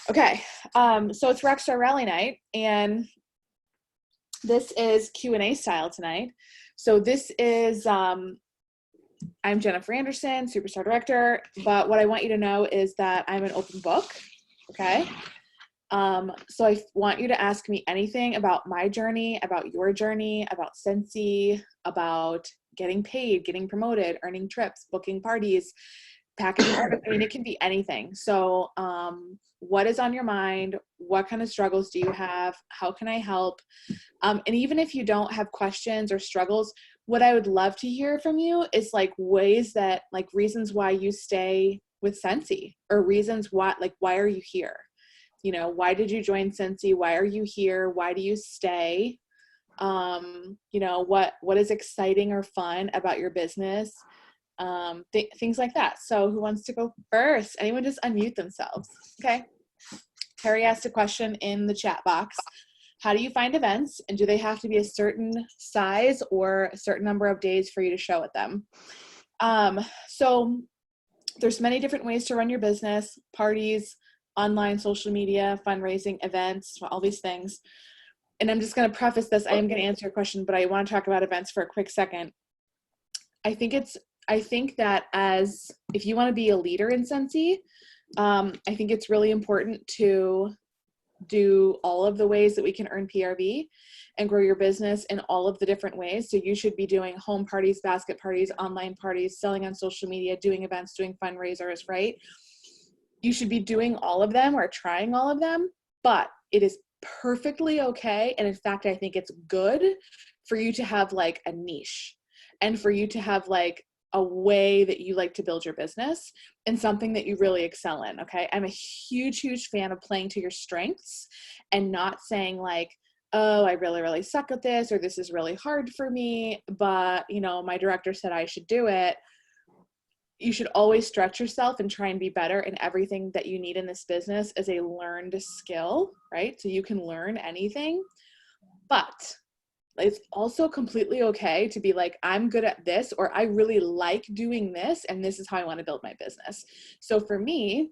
Okay, so it's RockStar Rally Night, and this is Q&A style tonight. So this is, I'm Jennifer Anderson, Superstar Director, but what I want you to know is that I'm an open book, okay? So I want you to ask me anything about my journey, about your journey, about Scentsy, about getting paid, getting promoted, earning trips, booking parties, packaging orders. I mean, it can be anything. So what is on your mind? What kind of struggles do you have? How can I help? And even if you don't have questions or struggles, what I would love to hear from you is like ways that, like reasons why you stay with Scentsy, or reasons why, like, why are you here? You know, why did you join Scentsy? Why are you here? Why do you stay? You know, what is exciting or fun about your business? Things like that. So who wants to go first? Anyone just unmute themselves. Okay. Terry asked a question in the chat box. How do you find events, and do they have to be a certain size or a certain number of days for you to show at them? So there's many different ways to run your business: parties, online, social media, fundraising, events, all these things. And I'm just going to preface this. I am going to answer your question, but I want to talk about events for a quick second. I think that if you want to be a leader in Scentsy, I think it's really important to do all of the ways that we can earn PRV and grow your business in all of the different ways. So you should be doing home parties, basket parties, online parties, selling on social media, doing events, doing fundraisers, right? You should be doing all of them or trying all of them, but it is perfectly okay. And in fact, I think it's good for you to have like a niche, and for you to have like a way that you like to build your business and something that you really excel in. Okay. I'm a huge fan of playing to your strengths and not saying like, oh, I really suck at this, or this is really hard for me, but you know, my director said I should do it. You should always stretch yourself and try and be better, and everything that you need in this business is a learned skill, right? So you can learn anything, but it's also completely okay to be like, I'm good at this, or I really like doing this, and this is how I want to build my business. So for me,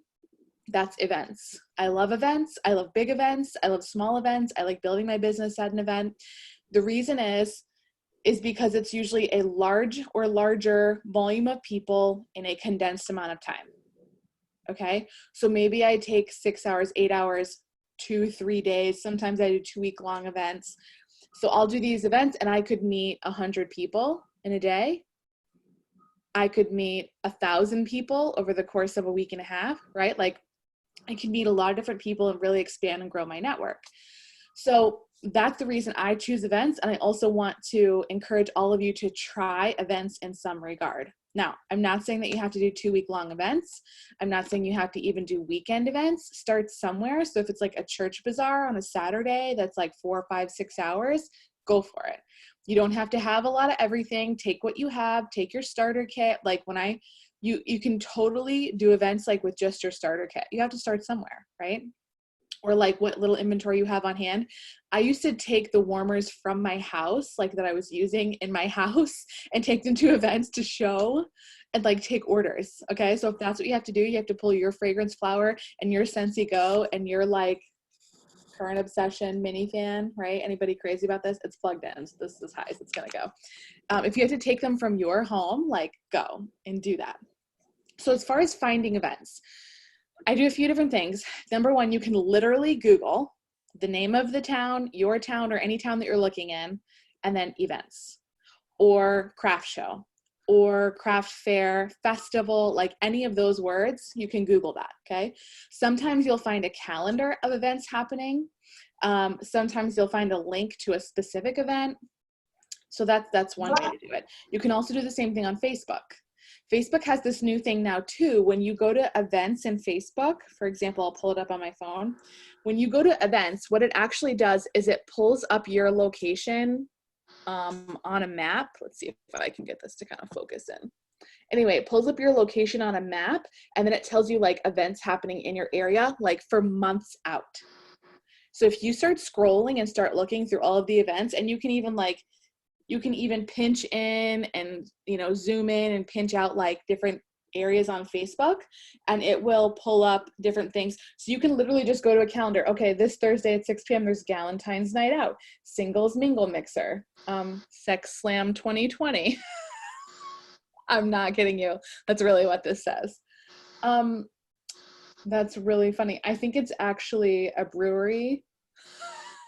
that's events. I love events. I love big events. I love small events. I like building my business at an event. The reason is because it's usually a large or larger volume of people in a condensed amount of time. Okay. So maybe I take 6 hours, 8 hours, 2-3 days. Sometimes I do 2-week-long events. So I'll do these events and I could meet 100 people in a day. I could meet 1,000 people over the course of a week and a half, right? Like I can meet a lot of different people and really expand and grow my network. So that's the reason I choose events. And I also want to encourage all of you to try events in some regard. Now, I'm not saying that you have to do 2-week-long events. I'm not saying you have to even do weekend events. Start somewhere. So if it's like a church bazaar on a Saturday, that's like 4, 5, 6 hours, go for it. You don't have to have a lot of everything. Take what you have, take your starter kit. Like you can totally do events like with just your starter kit. You have to start somewhere, right? Or like what little inventory you have on hand. I used to take the warmers from my house, like that I was using in my house, and take them to events to show and like take orders. Okay. So if that's what you have to do, you have to pull your fragrance flower and your Scentsy Go and your like current obsession mini fan, right? Anybody crazy about this? It's plugged in. So this is as high as it's going to go. If you have to take them from your home, like go and do that. So as far as finding events, I do a few different things. Number one, you can literally Google the name of the town, your town, or any town that you're looking in, and then events or craft show or craft fair, festival, like any of those words, you can Google that, okay? Sometimes you'll find a calendar of events happening. Sometimes you'll find a link to a specific event. So that's one way to do it. You can also do the same thing on Facebook. Facebook has this new thing now too. When you go to events in Facebook, for example, I'll pull it up on my phone. When you go to events, what it actually does is it pulls up your location on a map. Let's see if I can get this to kind of focus in. Anyway, it pulls up your location on a map, and then it tells you like events happening in your area, like for months out. So if you start scrolling and start looking through all of the events, and you can even pinch in and, you know, zoom in and pinch out like different areas on Facebook, and it will pull up different things. So you can literally just go to a calendar. Okay, this Thursday at 6 p.m. there's Galentine's Night Out, Singles Mingle Mixer, Sex Slam 2020. I'm not kidding you. That's really what this says. That's really funny. I think it's actually a brewery,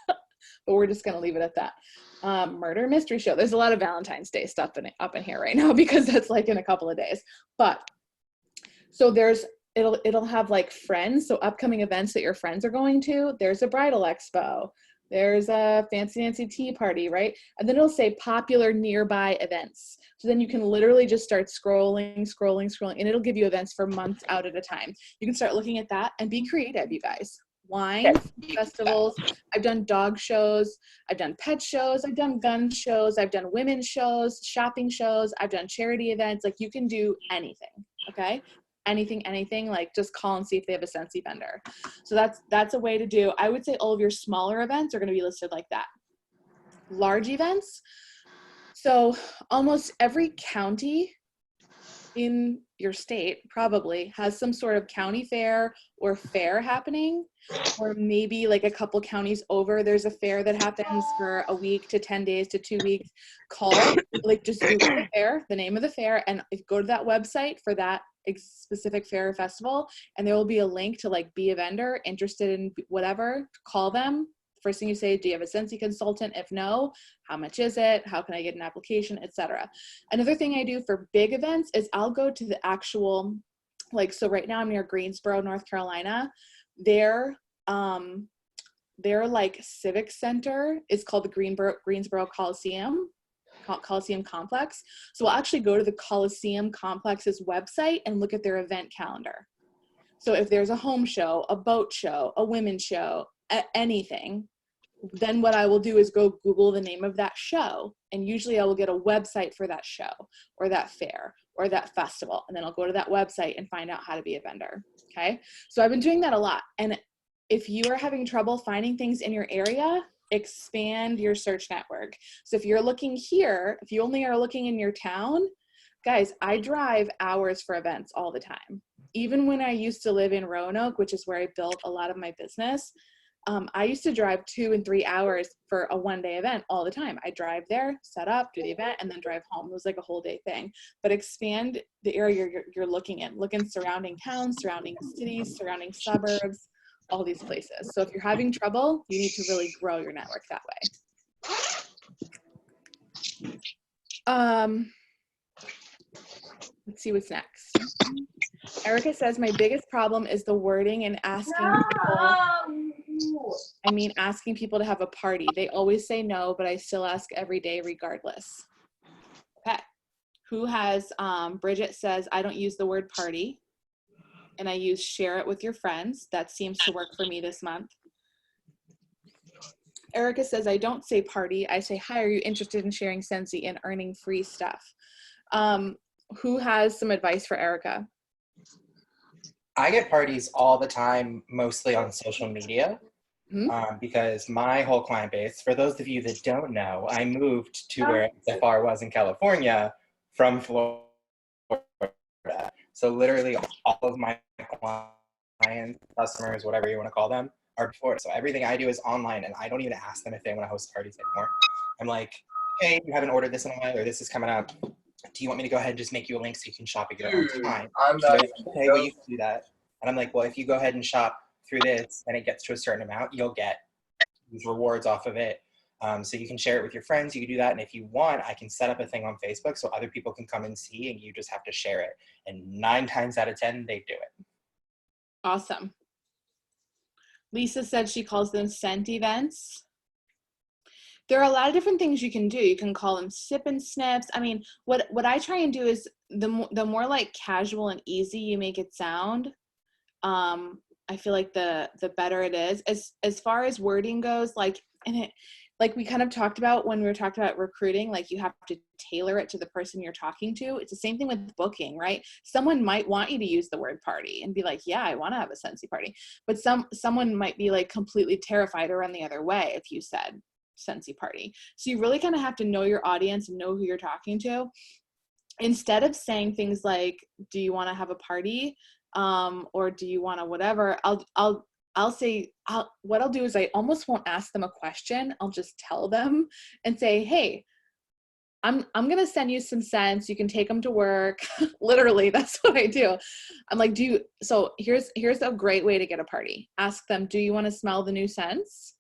but we're just gonna leave it at that. Murder mystery show. There's a lot of Valentine's Day stuff up in here right now because that's like in a couple of days. But so it'll have like friends, so upcoming events that your friends are going to. There's a bridal expo. There's a fancy Nancy tea party, right? And then it'll say popular nearby events. So then you can literally just start scrolling, and it'll give you events for months out at a time. You can start looking at that and be creative, you guys. Wine festivals. I've done dog shows. I've done pet shows. I've done gun shows. I've done women's shows, shopping shows. I've done charity events. Like, you can do anything, okay? Anything, like just call and see if they have a Scentsy vendor. So that's a way to do. I would say all of your smaller events are going to be listed like that. Large events. So almost every county in your state probably has some sort of county fair or fair happening, or maybe like a couple counties over, there's a fair that happens for a week to 10 days to 2 weeks. Like just Google the fair, the name of the fair, and go to that website for that specific fair or festival, and there will be a link to like be a vendor interested in whatever. Call them. First thing you say, do you have a Scentsy consultant? If no, how much is it? How can I get an application, etc. Another thing I do for big events is I'll go to the actual, like, so right now I'm near Greensboro, North Carolina. Their like civic center is called the Greensboro Coliseum Complex. So I'll actually go to the Coliseum Complex's website and look at their event calendar. So if there's a home show, a boat show, a women's show, anything, then what I will do is go Google the name of that show, and usually I will get a website for that show or that fair or that festival, and then I'll go to that website and find out how to be a vendor. Okay, so I've been doing that a lot. And if you are having trouble finding things in your area, expand your search network. So if you're looking here, if you only are looking in your town, guys, I drive hours for events all the time. Even when I used to live in Roanoke, which is where I built a lot of my business, I used to drive 2 and 3 hours for a one-day event all the time. I drive there, set up, do the event, and then drive home. It was like a whole day thing. But expand the area you're looking in. Look in surrounding towns, surrounding cities, surrounding suburbs, all these places. So if you're having trouble, you need to really grow your network that way. Let's see what's next. Erica says, my biggest problem is the wording and asking people to have a party. They always say no, but I still ask every day regardless. Okay. Who has, Bridget says, I don't use the word party, and I use share it with your friends. That seems to work for me this month. Erica says, I don't say party. I say, hi, are you interested in sharing Scentsy and earning free stuff? Who has some advice for Erica? I get parties all the time, mostly on social media, because my whole client base, for those of you that don't know, I moved to where SFR was in California from Florida. So literally all of my clients, customers, whatever you want to call them, are Florida. So everything I do is online, and I don't even ask them if they want to host parties anymore. I'm like, hey, you haven't ordered this in a while, or this is coming up. Do you want me to go ahead and just make you a link so you can shop at your own time? Okay, well, you can do that. And I'm like, well, if you go ahead and shop through this and it gets to a certain amount, you'll get these rewards off of it. So you can share it with your friends. You can do that. And if you want, I can set up a thing on Facebook so other people can come and see, and you just have to share it. And 9 times out of 10, they do it. Awesome. Lisa said she calls them scent events. There are a lot of different things you can do. You can call them sip and snips. I mean, what I try and do is the more like casual and easy you make it sound, I feel like the better it is. As far as wording goes, like we kind of talked about when we were talking about recruiting, like you have to tailor it to the person you're talking to. It's the same thing with booking, right? Someone might want you to use the word party and be like, yeah, I want to have a Scentsy party. But someone might be like completely terrified or run the other way if you said Scentsy party. So you really kind of have to know your audience and know who you're talking to. instead of saying things like, do you want to have a party? Or do you want to whatever, I'll say, what I'll do is I almost won't ask them a question. I'll just tell them and say, hey, I'm going to send you some scents. You can take them to work. Literally, that's what I do. I'm like, so here's a great way to get a party. Ask them, do you want to smell the new scents?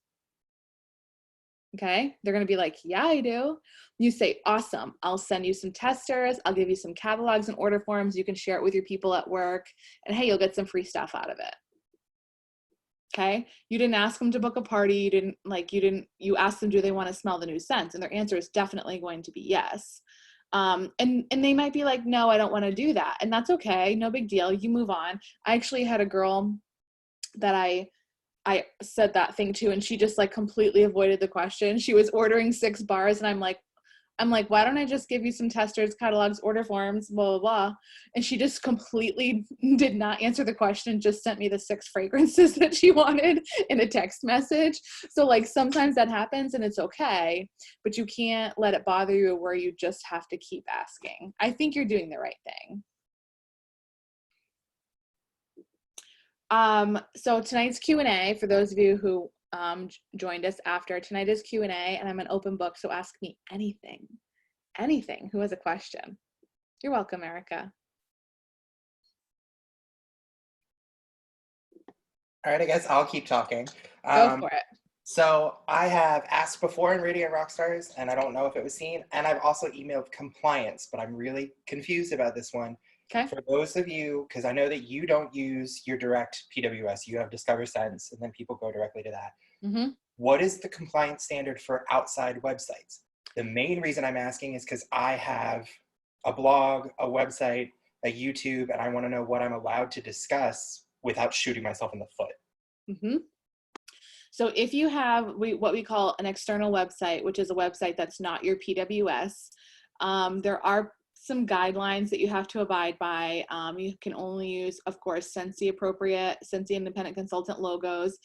Okay. They're going to be like, yeah, I do. You say, awesome. I'll send you some testers. I'll give you some catalogs and order forms. You can share it with your people at work, and hey, you'll get some free stuff out of it. Okay. You didn't ask them to book a party. You asked them, do they want to smell the new scents? And their answer is definitely going to be yes. And they might be like, no, I don't want to do that. And that's okay. No big deal. You move on. I actually had a girl that I said that thing to, and she just like completely avoided the question. She was ordering 6 bars, and I'm like, why don't I just give you some testers, catalogs, order forms, blah, blah, blah. And she just completely did not answer the question, just sent me the 6 fragrances that she wanted in a text message. So like sometimes that happens and it's okay, but you can't let it bother you where you just have to keep asking. I think you're doing the right thing. So tonight's Q&A, for those of you who joined us after, tonight is Q&A, and I'm an open book, so ask me anything. Who has a question? You're welcome, Erica. All right, I guess I'll keep talking. Go for it. So I have asked before in Radiant Rockstars, and I don't know if it was seen, and I've also emailed compliance, but I'm really confused about this one. Okay. For those of you, because I know that you don't use your direct PWS, you have Discover Sense, and then people go directly to that. Mm-hmm. What is the compliance standard for outside websites? The main reason I'm asking is because I have a blog, a website, a YouTube, and I want to know what I'm allowed to discuss without shooting myself in the foot. Mm-hmm. So if you have what we call an external website, which is a website that's not your PWS, there are some guidelines that you have to abide by. You can only use, of course, Scentsy appropriate, Scentsy independent consultant logos.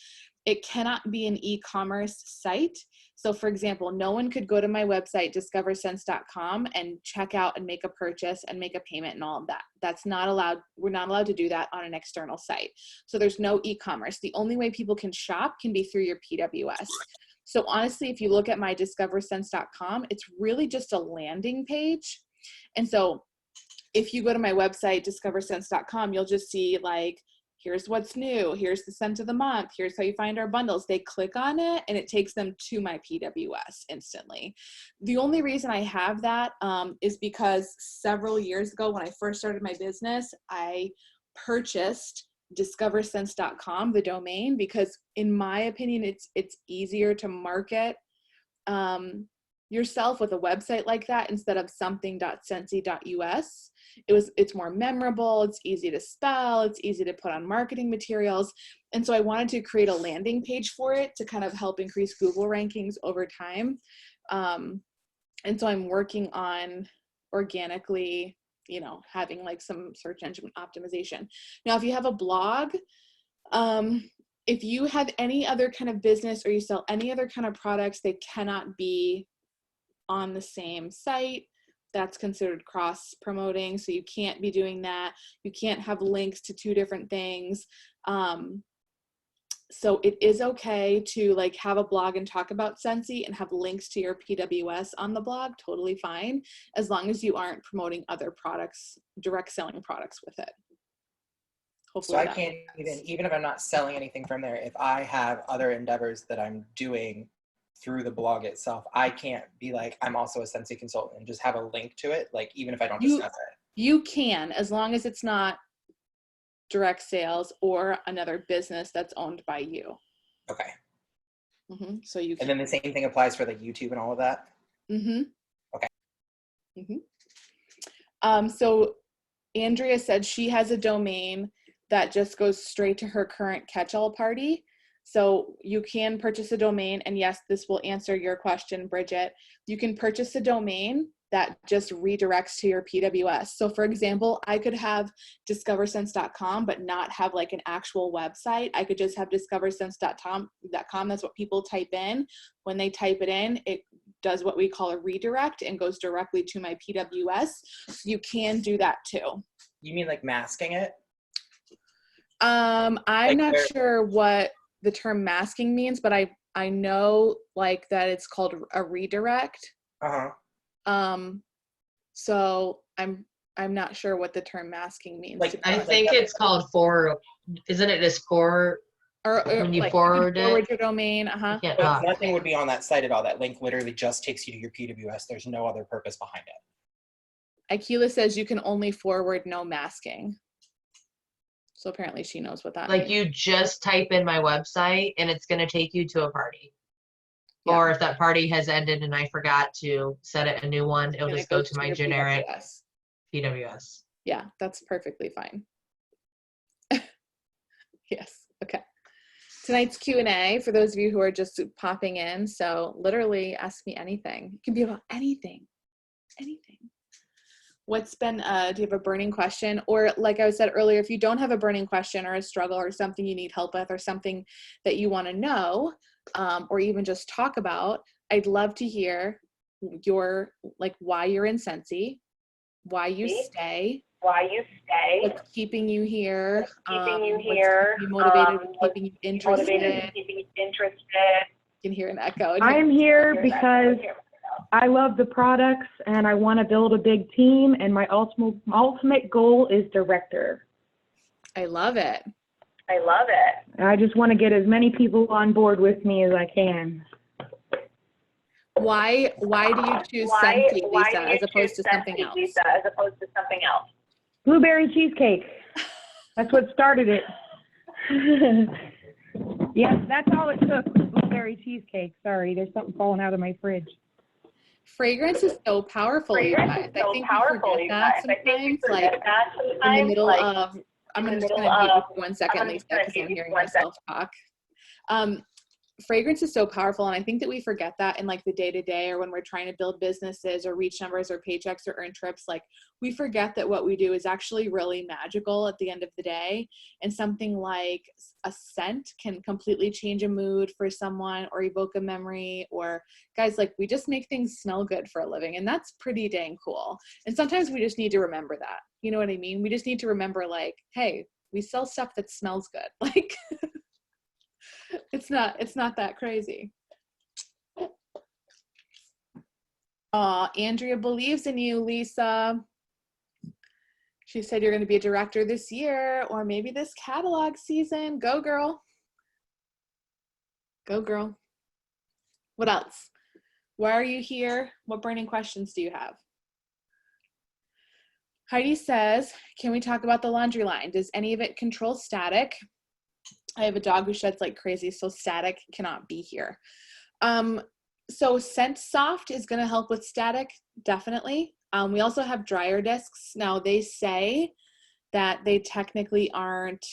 It cannot be an e-commerce site. So for example, no one could go to my website, discoversense.com, and check out and make a purchase and make a payment and all of that. That's not allowed. We're not allowed to do that on an external site. So there's no e-commerce. The only way people can shop can be through your PWS. So honestly, if you look at my discoversense.com, it's really just a landing page. And so if you go to my website, discoversense.com, you'll just see like, here's what's new, here's the scent of the month, here's how you find our bundles. They click on it and it takes them to my PWS instantly. The only reason I have that is because several years ago when I first started my business, I purchased discoversense.com, the domain, because in my opinion, it's easier to market yourself with a website like that instead of something.scentsy.us. It's more memorable, it's easy to spell, it's easy to put on marketing materials. And so I wanted to create a landing page for it to kind of help increase Google rankings over time. And so I'm working on organically, having like some search engine optimization. Now, if you have a blog, if you have any other kind of business or you sell any other kind of products, they cannot be on the same site. That's considered cross promoting. So you can't be doing that. You can't have links to 2 different things. So it is okay to like have a blog and talk about Scentsy and have links to your PWS on the blog, totally fine, as long as you aren't promoting other products, direct selling products with it. Hopefully so I can't even if I'm not selling anything from there, if I have other endeavors that I'm doing through the blog itself, I can't be like, I'm also a Scentsy consultant and just have a link to it, like even if I don't discuss it. You can, as long as it's not direct sales or another business that's owned by you. Okay. Mm-hmm. So you can. And then the same thing applies for like YouTube and all of that? Mm-hmm. Okay. Mm-hmm. So Andrea said she has a domain that just goes straight to her current catch-all party. So you can purchase a domain, and yes, this will answer your question, Bridget. You can purchase a domain that just redirects to your PWS. So for example, I could have discoversense.com, but not have like an actual website. I could just have discoversense.com. That's what people type in. When they type it in, it does what we call a redirect and goes directly to my PWS. So you can do that too. You mean like masking it? I'm Like not sure what the term masking means, but I know like that it's called a redirect. So I'm not sure what the term masking means. Like, I think it's called forward. Isn't it just forward? Or When you like forward your domain. You can't but talk. nothing would be on that site at all. That link literally just takes you to your PWS. There's no other purpose behind it. Akila says you can only forward, no masking. So apparently she knows what that Like means. you just type in my website and it's going to take you to a party. Yeah. Or if that party has ended and I forgot to set it a new one, it'll And just it go goes to my your generic PWS. PWS. Yeah, that's perfectly fine. Yes. Okay. Tonight's Q&A for those of you who are just popping in. So literally ask me anything. It can be about anything. Anything. What's been, do you have a burning question? Or like I said earlier, if you don't have a burning question or a struggle or something you need help with or something that you want to know, or even just talk about, I'd love to hear your, like, why you're in Scentsy, why you stay, what's keeping you here, what's keeping you motivated, what's keeping you interested. You can hear an echo. I'm here because I love the products and I want to build a big team, and my ultimate goal is director. I love it. I just want to get as many people on board with me as I can. Why do you choose Scentsy, Lisa, as opposed to something else? Blueberry cheesecake. That's what started it. Yes, that's all it took was blueberry cheesecake. Sorry, there's something falling out of my fridge. Fragrance is so powerful, you guys. I think we forget that sometimes, like in the middle of, I'm just going to mute you for 1 second, Lisa, because I'm hearing myself talk. Fragrance is so powerful, and I think that we forget that in like the day-to-day, or when we're trying to build businesses or reach numbers or paychecks or earn trips. Like, we forget that what we do is actually really magical at the end of the day, and something like a scent can completely change a mood for someone or evoke a memory. Or guys, like, we just make things smell good for a living, and that's pretty dang cool. And sometimes we just need to remember that, you know what I mean? We just need to remember, like, hey, we sell stuff that smells good. Like, it's not that crazy. Andrea believes in you, Lisa. She said you're going to be a director this year, or maybe this catalog season. Go, girl. Go, girl. What else? Why are you here? What burning questions do you have? Heidi says, can we talk about the laundry line? Does any of it control static? I have a dog who sheds like crazy, so static cannot be here. So Scent Soft is going to help with static, definitely. We also have dryer discs. Now, they say that they technically aren't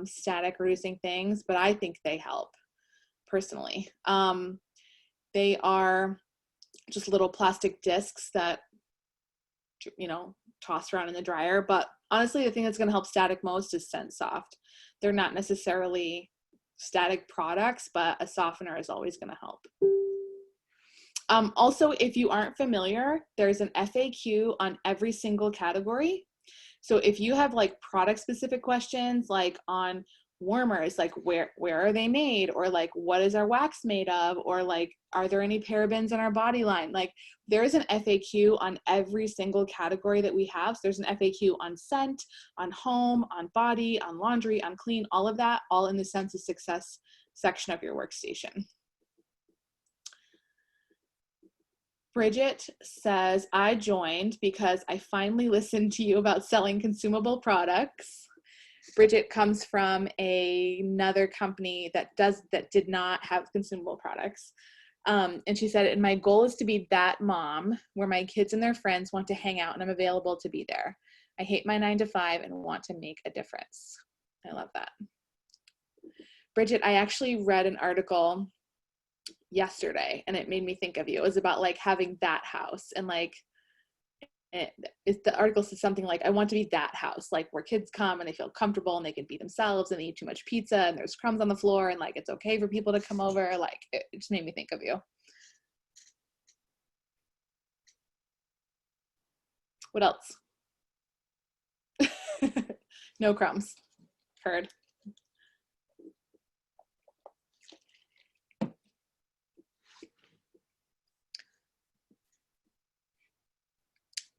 static reducing things, but I think they help, personally. They are just little plastic discs that, you know, toss around in the dryer. But honestly, the thing that's going to help static most is Scent Soft. They're not necessarily static products, but a softener is always going to help. Also, if you aren't familiar, there's an FAQ on every single category. So if you have like product specific questions, like on warmers, like where are they made, or like what is our wax made of, or like are there any parabens in our body line, like there's an FAQ on every single category that we have. So there's an FAQ on scent, on home, on body, on laundry, on clean, all of that, all in the Sense of Success section of your workstation. Bridget says, I joined because I finally listened to you about selling consumable products. Bridget comes from another company that did not have consumable products. And she said, and my goal is to be that mom where my kids and their friends want to hang out and I'm available to be there. I hate my 9-to-5 and want to make a difference. I love that. Bridget, I actually read an article yesterday and it made me think of you. It was about like having that house, and like the article says something like, I want to be that house, like where kids come and they feel comfortable and they can be themselves and they eat too much pizza and there's crumbs on the floor and like it's okay for people to come over. Like, it just made me think of you. What else? No crumbs. Heard.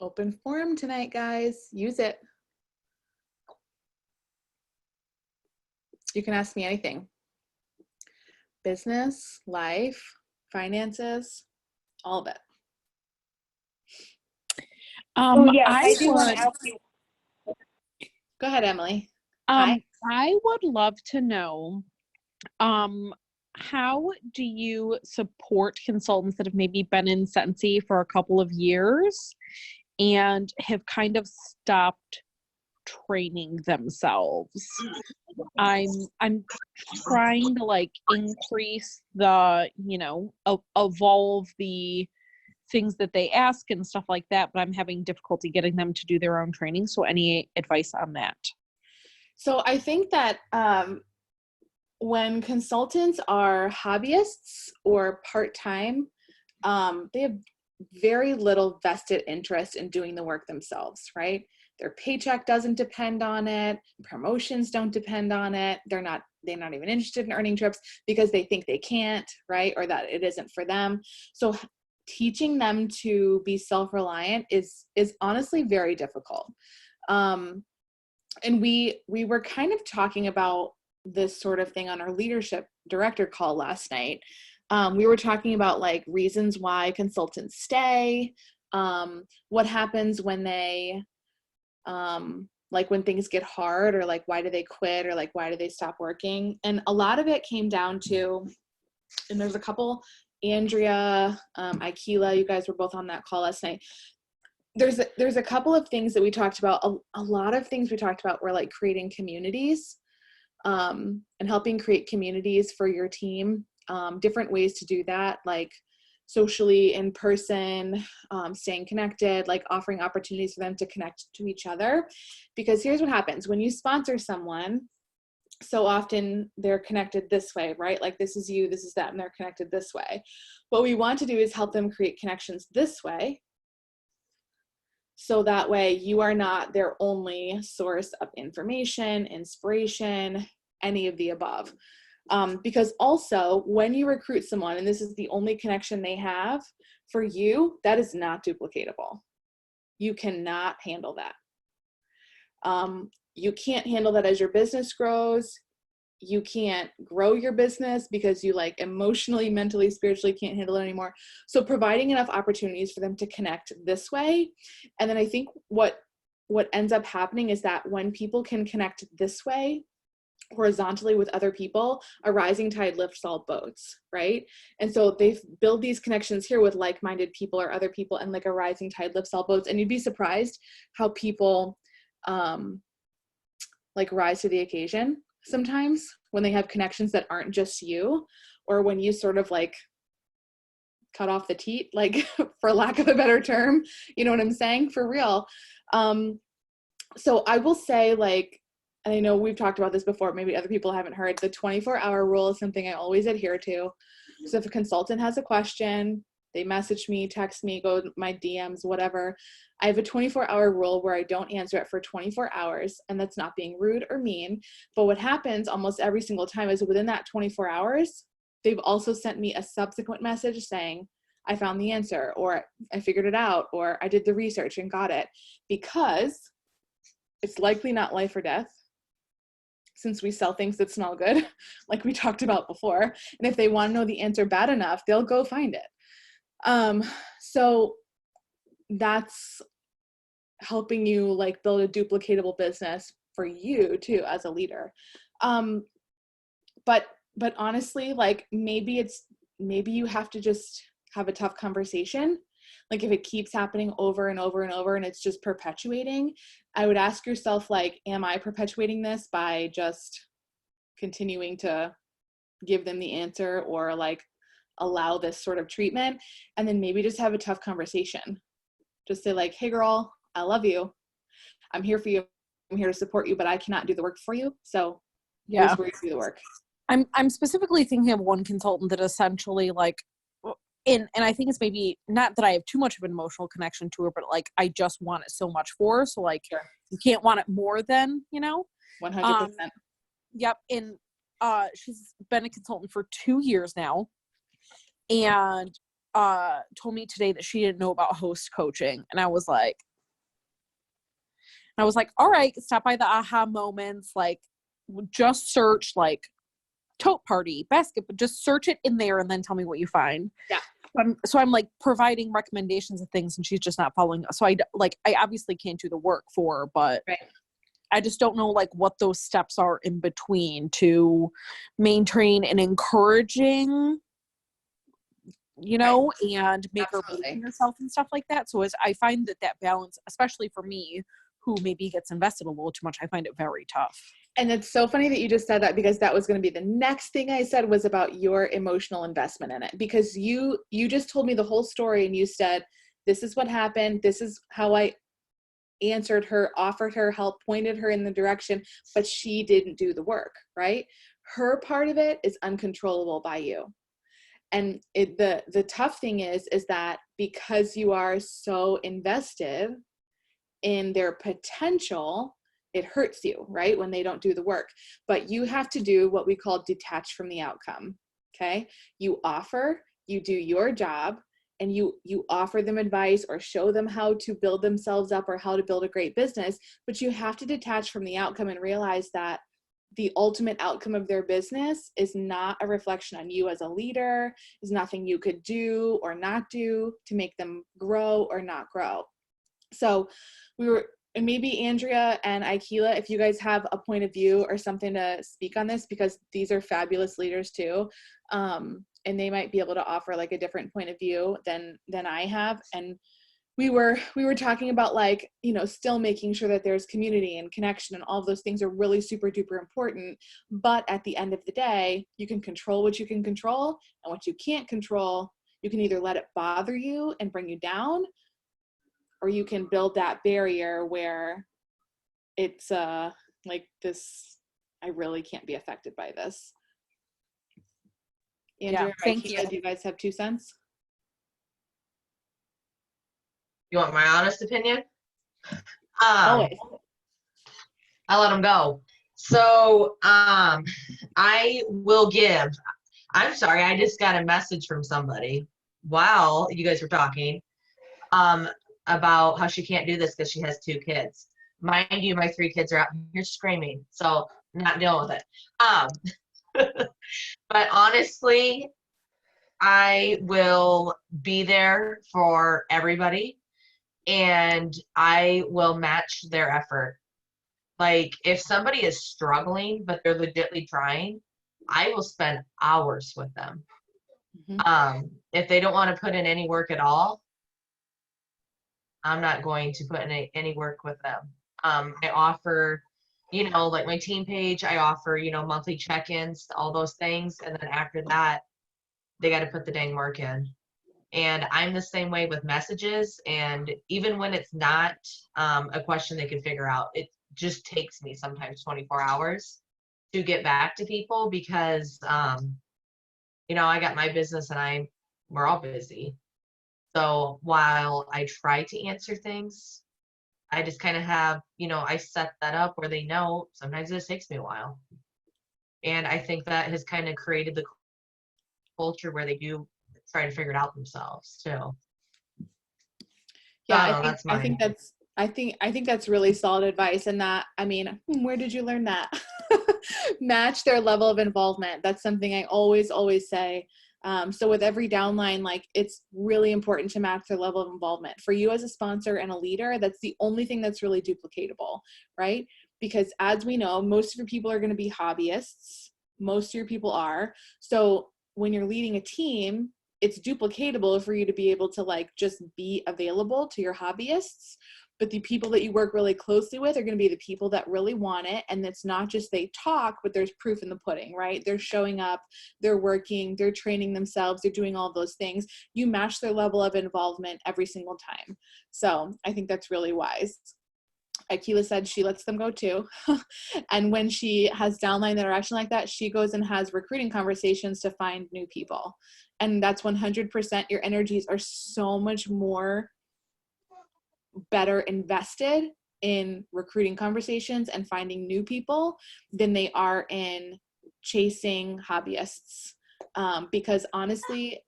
Open forum tonight, guys. Use it. You can ask me anything. Business, life, finances, all of it. I do want to ask you. Go ahead, Emily. Hi. I would love to know, how do you support consultants that have maybe been in Sensi for a couple of years and have kind of stopped training themselves? I'm trying to like increase the, evolve the things that they ask and stuff like that, but I'm having difficulty getting them to do their own training. So any advice on that? So I think that when consultants are hobbyists or part-time, they have very little vested interest in doing the work themselves, right? Their paycheck doesn't depend on it. Promotions don't depend on it. They're not even interested in earning trips because they think they can't, right? Or that it isn't for them. So teaching them to be self-reliant is honestly very difficult. And we were kind of talking about this sort of thing on our leadership director call last night. We were talking about like reasons why consultants stay, what happens when they, like when things get hard, or like why do they quit, or like why do they stop working? And a lot of it came down to, and there's a couple, Andrea, Aikila, you guys were both on that call last night. There's a couple of things that we talked about. A lot of things we talked about were like creating communities, and helping create communities for your team. Different ways to do that, like socially, in person, staying connected, like offering opportunities for them to connect to each other. Because here's what happens when you sponsor someone. So often they're connected this way, right? Like this is you, this is that, and they're connected this way. What we want to do is help them create connections this way. So that way you are not their only source of information, inspiration, any of the above. Because also when you recruit someone and this is the only connection they have for you, that is not duplicatable. You cannot handle that. You can't handle that as your business grows. You can't grow your business because you like emotionally, mentally, spiritually can't handle it anymore. So providing enough opportunities for them to connect this way. And then I think what ends up happening is that when people can connect this way, horizontally with other people, a rising tide lifts all boats, right? And so they build these connections here with like-minded people or other people, and like a rising tide lifts all boats. And you'd be surprised how people like rise to the occasion sometimes when they have connections that aren't just you, or when you sort of like cut off the teat, like for lack of a better term, you know what I'm saying? For real. So I will say, like, and I know we've talked about this before, maybe other people haven't heard, the 24-hour rule is something I always adhere to. So if a consultant has a question, they message me, text me, go my DMs, whatever. I have a 24-hour rule where I don't answer it for 24 hours, and that's not being rude or mean. But what happens almost every single time is within that 24 hours, they've also sent me a subsequent message saying, I found the answer, or I figured it out, or I did the research and got it, because it's likely not life or death, since we sell things that smell good, like we talked about before. And if they want to know the answer bad enough, they'll go find it. So that's helping you like build a duplicatable business for you too as a leader. But honestly, like maybe you have to just have a tough conversation. Like if it keeps happening over and over and over and it's just perpetuating, I would ask yourself, like, am I perpetuating this by just continuing to give them the answer, or like allow this sort of treatment? And then maybe just have a tough conversation. Just say like, hey girl, I love you. I'm here for you. I'm here to support you, but I cannot do the work for you. So here's where you do the work. I'm specifically thinking of one consultant that essentially like and I think it's maybe not that I have too much of an emotional connection to her, but like I just want it so much for her. So like Sure. you can't want it more than, 100%. Yep. And she's been a consultant for 2 years now, and told me today that she didn't know about host coaching. And I was like, all right, stop by the aha moments, like just search like tote party, basketball, just search it in there and then tell me what you find. Yeah. So I'm like providing recommendations of things and she's just not following. So I obviously can't do the work for her, but Right. I just don't know like what those steps are in between to maintain and encouraging, and make her believe in herself and stuff like that. So as I find that balance, especially for me, who maybe gets invested a little too much, I find it very tough. And it's so funny that you just said that, because that was going to be the next thing I said was about your emotional investment in it, because you just told me the whole story and you said, this is what happened. This is how I answered her, offered her help, pointed her in the direction, but she didn't do the work, right? Her part of it is uncontrollable by you. And the tough thing is that because you are so invested in their potential, it hurts you, right? When they don't do the work. But you have to do what we call detach from the outcome. Okay. You offer, you do your job, and you offer them advice or show them how to build themselves up or how to build a great business. But you have to detach from the outcome and realize that the ultimate outcome of their business is not a reflection on you as a leader, is nothing you could do or not do to make them grow or not grow. So and maybe Andrea and Aikila, if you guys have a point of view or something to speak on this, because these are fabulous leaders too. And they might be able to offer like a different point of view than I have. And we were talking about like, still making sure that there's community and connection and all of those things are really super duper important. But at the end of the day, you can control what you can control, and what you can't control, you can either let it bother you and bring you down, or you can build that barrier where it's like this, I really can't be affected by this. Andrea, thank you. do you guys have 2 cents? You want my honest opinion? Always. I let them go. So I will give. I'm sorry, I just got a message from somebody while you guys were talking about how she can't do this because she has 2 kids. Mind you, my 3 kids are out here screaming, so I'm not dealing with it. But honestly, I will be there for everybody, and I will match their effort. Like, if somebody is struggling, but they're legitimately trying, I will spend hours with them. Mm-hmm. If they don't want to put in any work at all, I'm not going to put in any work with them. I offer, like my team page, I offer, monthly check-ins, all those things. And then after that, they got to put the dang work in. And I'm the same way with messages. And even when it's not a question they can figure out, it just takes me sometimes 24 hours to get back to people because, I got my business and we're all busy. So while I try to answer things, I just kind of have, I set that up where they know sometimes it takes me a while. And I think that has kind of created the culture where they do try to figure it out themselves too. Yeah, So that's mine. I think that's really solid advice. And that, where did you learn that? Match their level of involvement. That's something I always say. So with every downline, like, it's really important to match their level of involvement. For you as a sponsor and a leader, that's the only thing that's really duplicatable, right? Because as we know, most of your people are going to be hobbyists. Most of your people are. So when you're leading a team, it's duplicatable for you to be able to like just be available to your hobbyists. But the people that you work really closely with are going to be the people that really want it. And it's not just they talk, but there's proof in the pudding, right? They're showing up, they're working, they're training themselves, they're doing all those things. You match their level of involvement every single time. So I think that's really wise. Akila said she lets them go too. And when she has downline interaction like that, she goes and has recruiting conversations to find new people. And that's 100%. Your energies are so much more better invested in recruiting conversations and finding new people than they are in chasing hobbyists. Because honestly,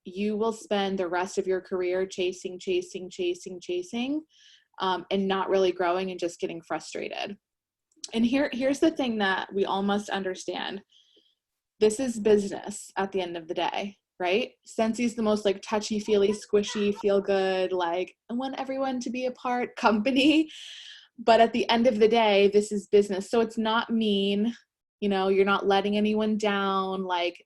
you will spend the rest of your career chasing, and not really growing and just getting frustrated. And here's the thing that we all must understand. This is business at the end of the day, right? Scentsi's the most like touchy-feely, squishy, feel good, like I want everyone to be a part company. But at the end of the day, this is business. So it's not mean, you know, you're not letting anyone down. Like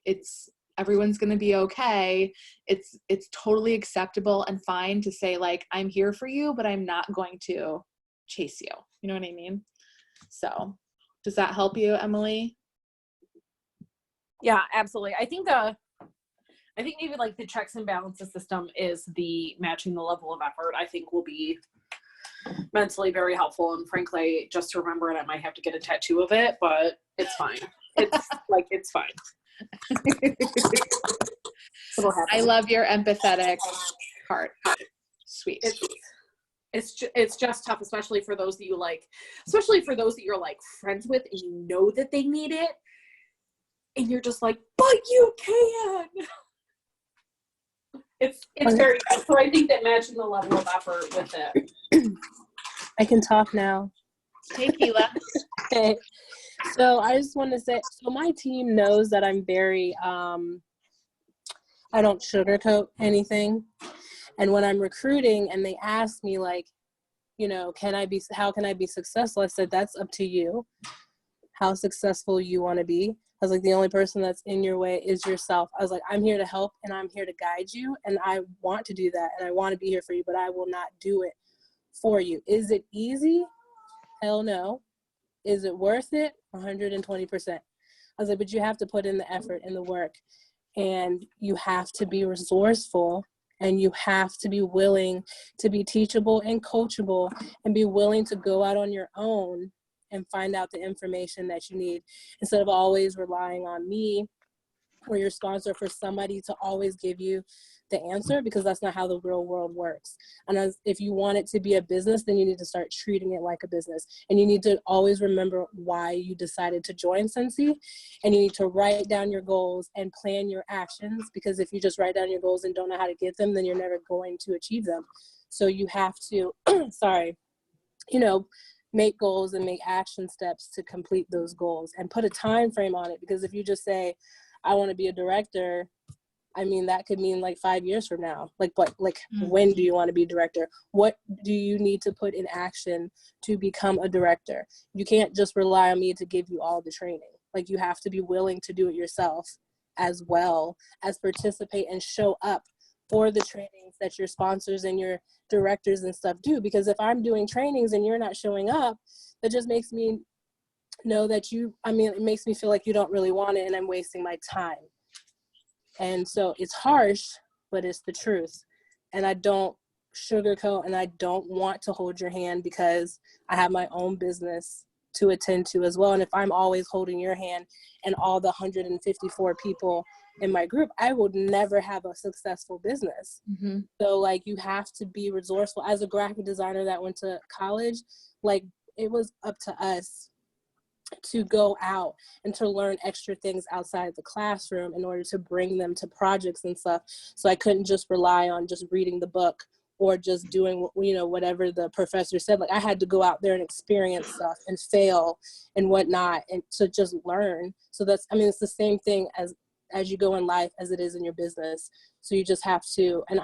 everyone's going to be okay. It's totally acceptable and fine to say like, I'm here for you, but I'm not going to chase you. You know what I mean? So does that help you, Emily? Yeah, absolutely. I think maybe like the checks and balances system is the matching the level of effort, I think will be mentally very helpful. And frankly, just to remember it, I might have to get a tattoo of it, but it's fine. It's like, it's fine. I love your empathetic heart. Sweet. It's just tough, especially for those that you're like friends with and you know that they need it. And you're just like, but you can. It's very good. So I think that matching the level of effort with it. I can talk now. Hey, Keela. Okay. So I just want to say, so my team knows that I'm very, I don't sugarcoat anything. And when I'm recruiting and they ask me like, you know, how can I be successful? I said, that's up to you, how successful you want to be. I was like, the only person that's in your way is yourself. I was like, I'm here to help and I'm here to guide you. And I want to do that. And I want to be here for you, but I will not do it for you. Is it easy? Hell no. Is it worth it? 120%. I was like, but you have to put in the effort and the work, and you have to be resourceful, and you have to be willing to be teachable and coachable and be willing to go out on your own and find out the information that you need instead of always relying on me or your sponsor for somebody to always give you the answer, because that's not how the real world works. And if you want it to be a business, then you need to start treating it like a business. And you need to always remember why you decided to join Scentsy, and you need to write down your goals and plan your actions, because if you just write down your goals and don't know how to get them, then you're never going to achieve them. So you have to, make goals and make action steps to complete those goals and put a time frame on it. Because if you just say, I want to be a director, I mean, that could mean like 5 years from now. Like, what, like, when do you want to be director? What do you need to put in action to become a director? You can't just rely on me to give you all the training. Like, you have to be willing to do it yourself as well as participate and show up for the trainings that your sponsors and your directors and stuff do. Because if I'm doing trainings and you're not showing up, that just makes me know that it makes me feel like you don't really want it and I'm wasting my time. And so it's harsh, but it's the truth. And I don't sugarcoat, and I don't want to hold your hand, because I have my own business to attend to as well. And if I'm always holding your hand and all the 154 people in my group, I would never have a successful business. Mm-hmm. So like, you have to be resourceful. As a graphic designer that went to college, like, it was up to us to go out and to learn extra things outside the classroom in order to bring them to projects and stuff. So I couldn't just rely on just reading the book or just doing, whatever the professor said. Like, I had to go out there and experience stuff and fail and whatnot, and to just learn. So it's the same thing as you go in life as it is in your business. So you just have to, and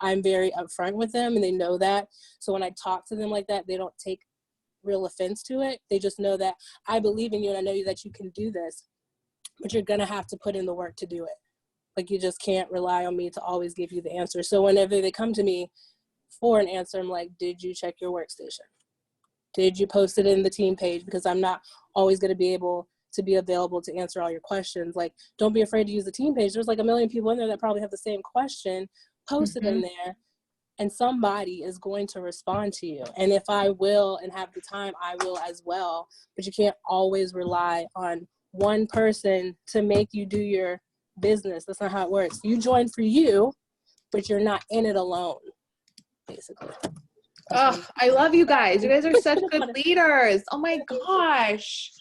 I'm very upfront with them, and they know that. So when I talk to them like that, they don't take real offense to it. They just know that I believe in you and I know that you can do this, but you're gonna have to put in the work to do it. Like, you just can't rely on me to always give you the answer. So whenever they come to me for an answer, I'm like, did you check your workstation? Did you post it in the team page? Because I'm not always going to be able to be available to answer all your questions. Like, don't be afraid to use the team page. There's like a million people in there that probably have the same question. Post it in there. and somebody is going to respond to you. And if I will and have the time, I will as well. But you can't always rely on one person to make you do your business. That's not how it works. You join for you, but you're not in it alone, basically. Oh, I love you guys. You guys are such good leaders. Oh my gosh.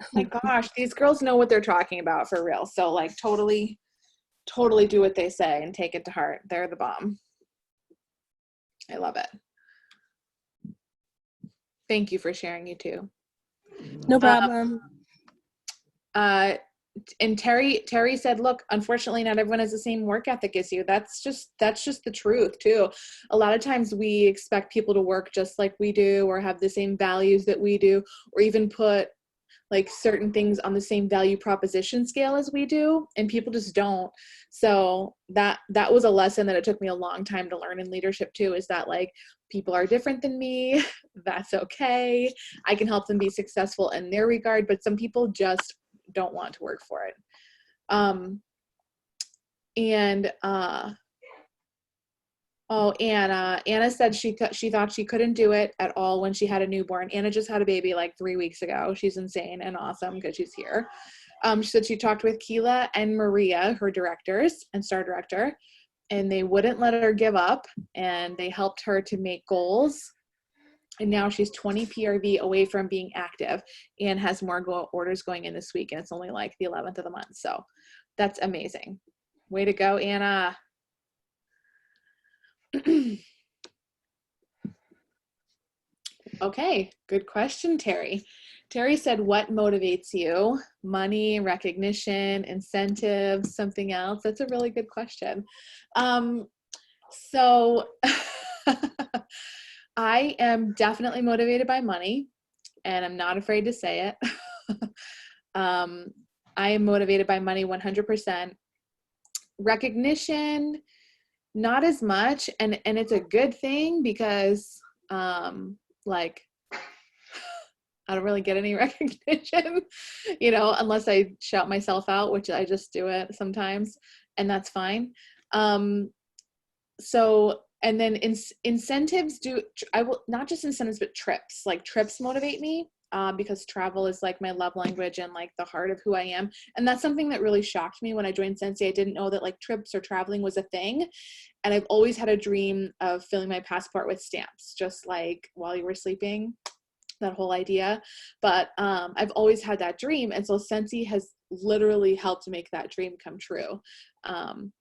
Oh my gosh. These girls know what they're talking about for real. So like totally do what they say and take it to heart. They're the bomb. I love it. Thank you for sharing, you too. No problem. And Terry said, look, unfortunately not everyone has the same work ethic as you. That's just the truth too. A lot of times we expect people to work just like we do, or have the same values that we do, or even put like certain things on the same value proposition scale as we do, and people just don't. So that was a lesson that it took me a long time to learn in leadership too, is that like people are different than me. That's okay. I can help them be successful in their regard, but some people just don't want to work for it. Anna said she thought she couldn't do it at all when she had a newborn. Anna just had a baby like 3 weeks ago. She's insane and awesome because she's here. She said she talked with Keela and Maria, her directors and star director, and they wouldn't let her give up, and they helped her to make goals. And now she's 20 PRV away from being active and has more orders going in this week. And it's only like the 11th of the month. So that's amazing. Way to go, Anna. Okay, good question, Terry. Terry said, what motivates you? Money, recognition, incentives, something else? That's a really good question. So I am definitely motivated by money, and I'm not afraid to say it. I am motivated by money 100%. Recognition, not as much, and it's a good thing because like I don't really get any recognition, unless I shout myself out, which I just do it sometimes, and that's fine. So, and then incentives I will not just incentives, but trips. Like trips motivate me because travel is like my love language and like the heart of who I am. And that's something that really shocked me when I joined Sensei. I didn't know that like trips or traveling was a thing. And I've always had a dream of filling my passport with stamps, just like while you were sleeping, that whole idea. But I've always had that dream. And so Sensei has literally helped make that dream come true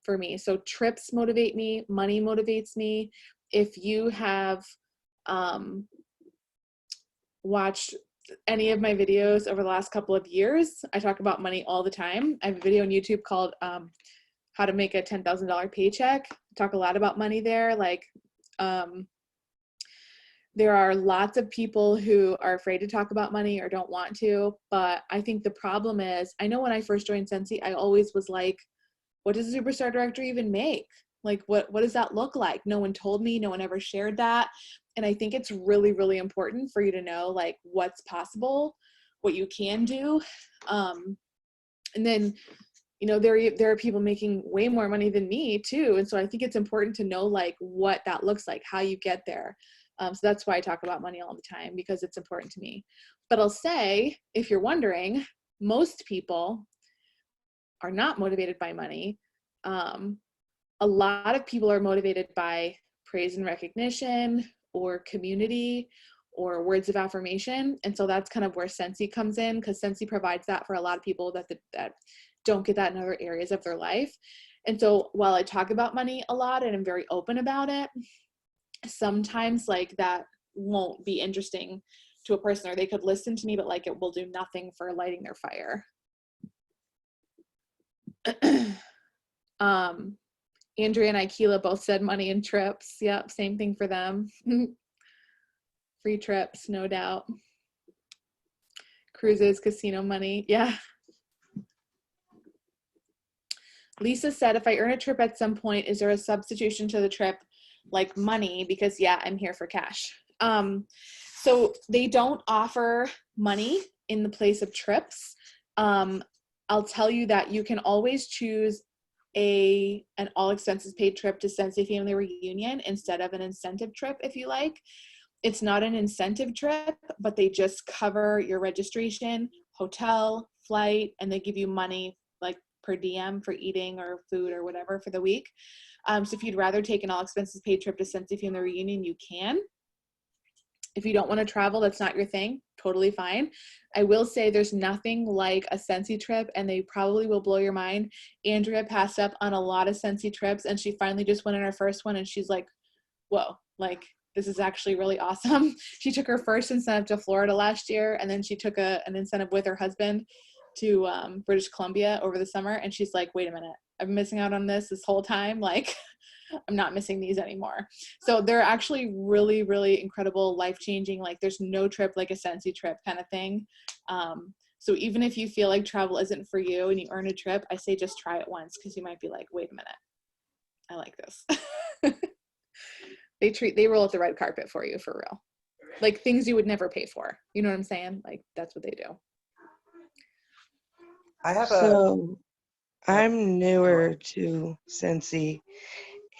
for me. So trips motivate me. Money motivates me. If you have watched any of my videos over the last couple of years, I talk about money all the time. I have a video on YouTube called how to make a $10,000 paycheck. I talk a lot about money there. Like there are lots of people who are afraid to talk about money or don't want to, but I think the problem is, I know when I first joined Sensei, I always was like, what does a superstar director even make? Like, what does that look like? No one told me, no one ever shared that. And I think it's really, really important for you to know like what's possible, what you can do. And then, there are people making way more money than me too. And so I think it's important to know like what that looks like, how you get there. So that's why I talk about money all the time, because it's important to me. But I'll say, if you're wondering, most people are not motivated by money. A lot of people are motivated by praise and recognition or community or words of affirmation. And so that's kind of where Sensei comes in, because Sensei provides that for a lot of people that don't get that in other areas of their life. And so while I talk about money a lot and I'm very open about it, sometimes like that won't be interesting to a person, or they could listen to me, but like it will do nothing for lighting their fire. Andrea and Ikela both said money and trips. Yep, same thing for them. Free trips, no doubt. Cruises, casino money, yeah. Lisa said, if I earn a trip at some point, is there a substitution to the trip, like money? Because yeah, I'm here for cash. So they don't offer money in the place of trips. I'll tell you that you can always choose an all expenses paid trip to Sensei Family Reunion instead of an incentive trip, if you like. It's not an incentive trip, but they just cover your registration, hotel, flight, and they give you money like per diem for eating or food or whatever for the week. So if you'd rather take an all expenses paid trip to Sensei Family Reunion, you can. If you don't want to travel, that's not your thing, totally fine. I will say there's nothing like a Scentsy trip, and they probably will blow your mind. Andrea passed up on a lot of Scentsy trips, and she finally just went on her first one, and she's like, whoa, like, this is actually really awesome. She took her first incentive to Florida last year, and then she took an incentive with her husband to British Columbia over the summer, and she's like, wait a minute, I've been missing out on this whole time, like, I'm not missing these anymore. So they're actually really, really incredible, life-changing. Like there's no trip like a Scentsy trip kind of thing. So even if you feel like travel isn't for you and you earn a trip, I say just try it once, because you might be like, wait a minute, I like this. They roll out the red carpet for you, for real. Like things you would never pay for. You know what I'm saying? Like that's what they do. I have So I'm newer to Scentsy,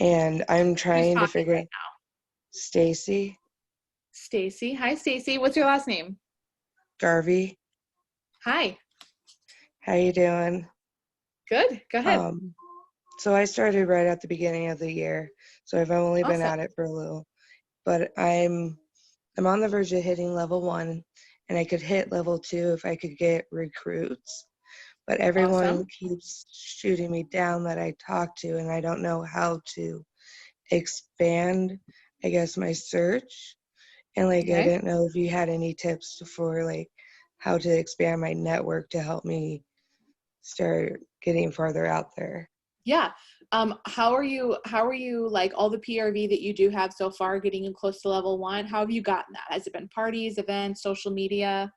and I'm trying to figure out Stacy Stacy. Hi, Stacy. What's your last name? Garvey. Hi. How you doing? Good. Go ahead. So I started right at the beginning of the year, so I've only been Awesome. at it for a little, but I'm on the verge of hitting level 1, and I could hit level 2 if I could get recruits. But everyone Awesome. keeps shooting me down that I talk to, and I don't know how to expand, I guess, my search. And like, I Okay. didn't know if you had any tips for like how to expand my network to help me start getting farther out there. Yeah. How are you like all the PRV that you do have so far getting you close to level 1? How have you gotten that? Has it been parties, events, social media?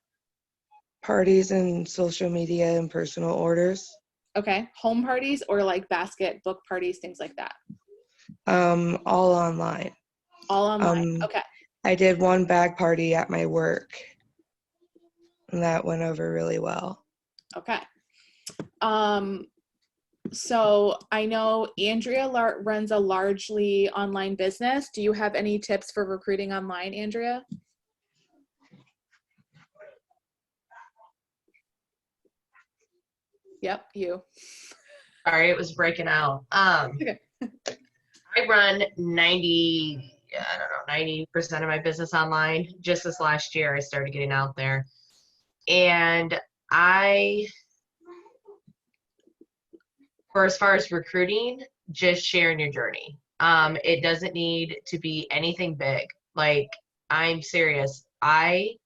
Parties and social media and personal orders. Okay. Home parties or like basket book parties, things like that? All online. All online. Okay. I did one bag party at my work, and that went over really well. Okay. So I know Andrea runs a largely online business. Do you have any tips for recruiting online, Andrea? Yep, you. Sorry, it was breaking out. Okay. I run 90% of my business online. Just this last year, I started getting out there. And for as far as recruiting, just sharing your journey. It doesn't need to be anything big. Like, I'm serious. I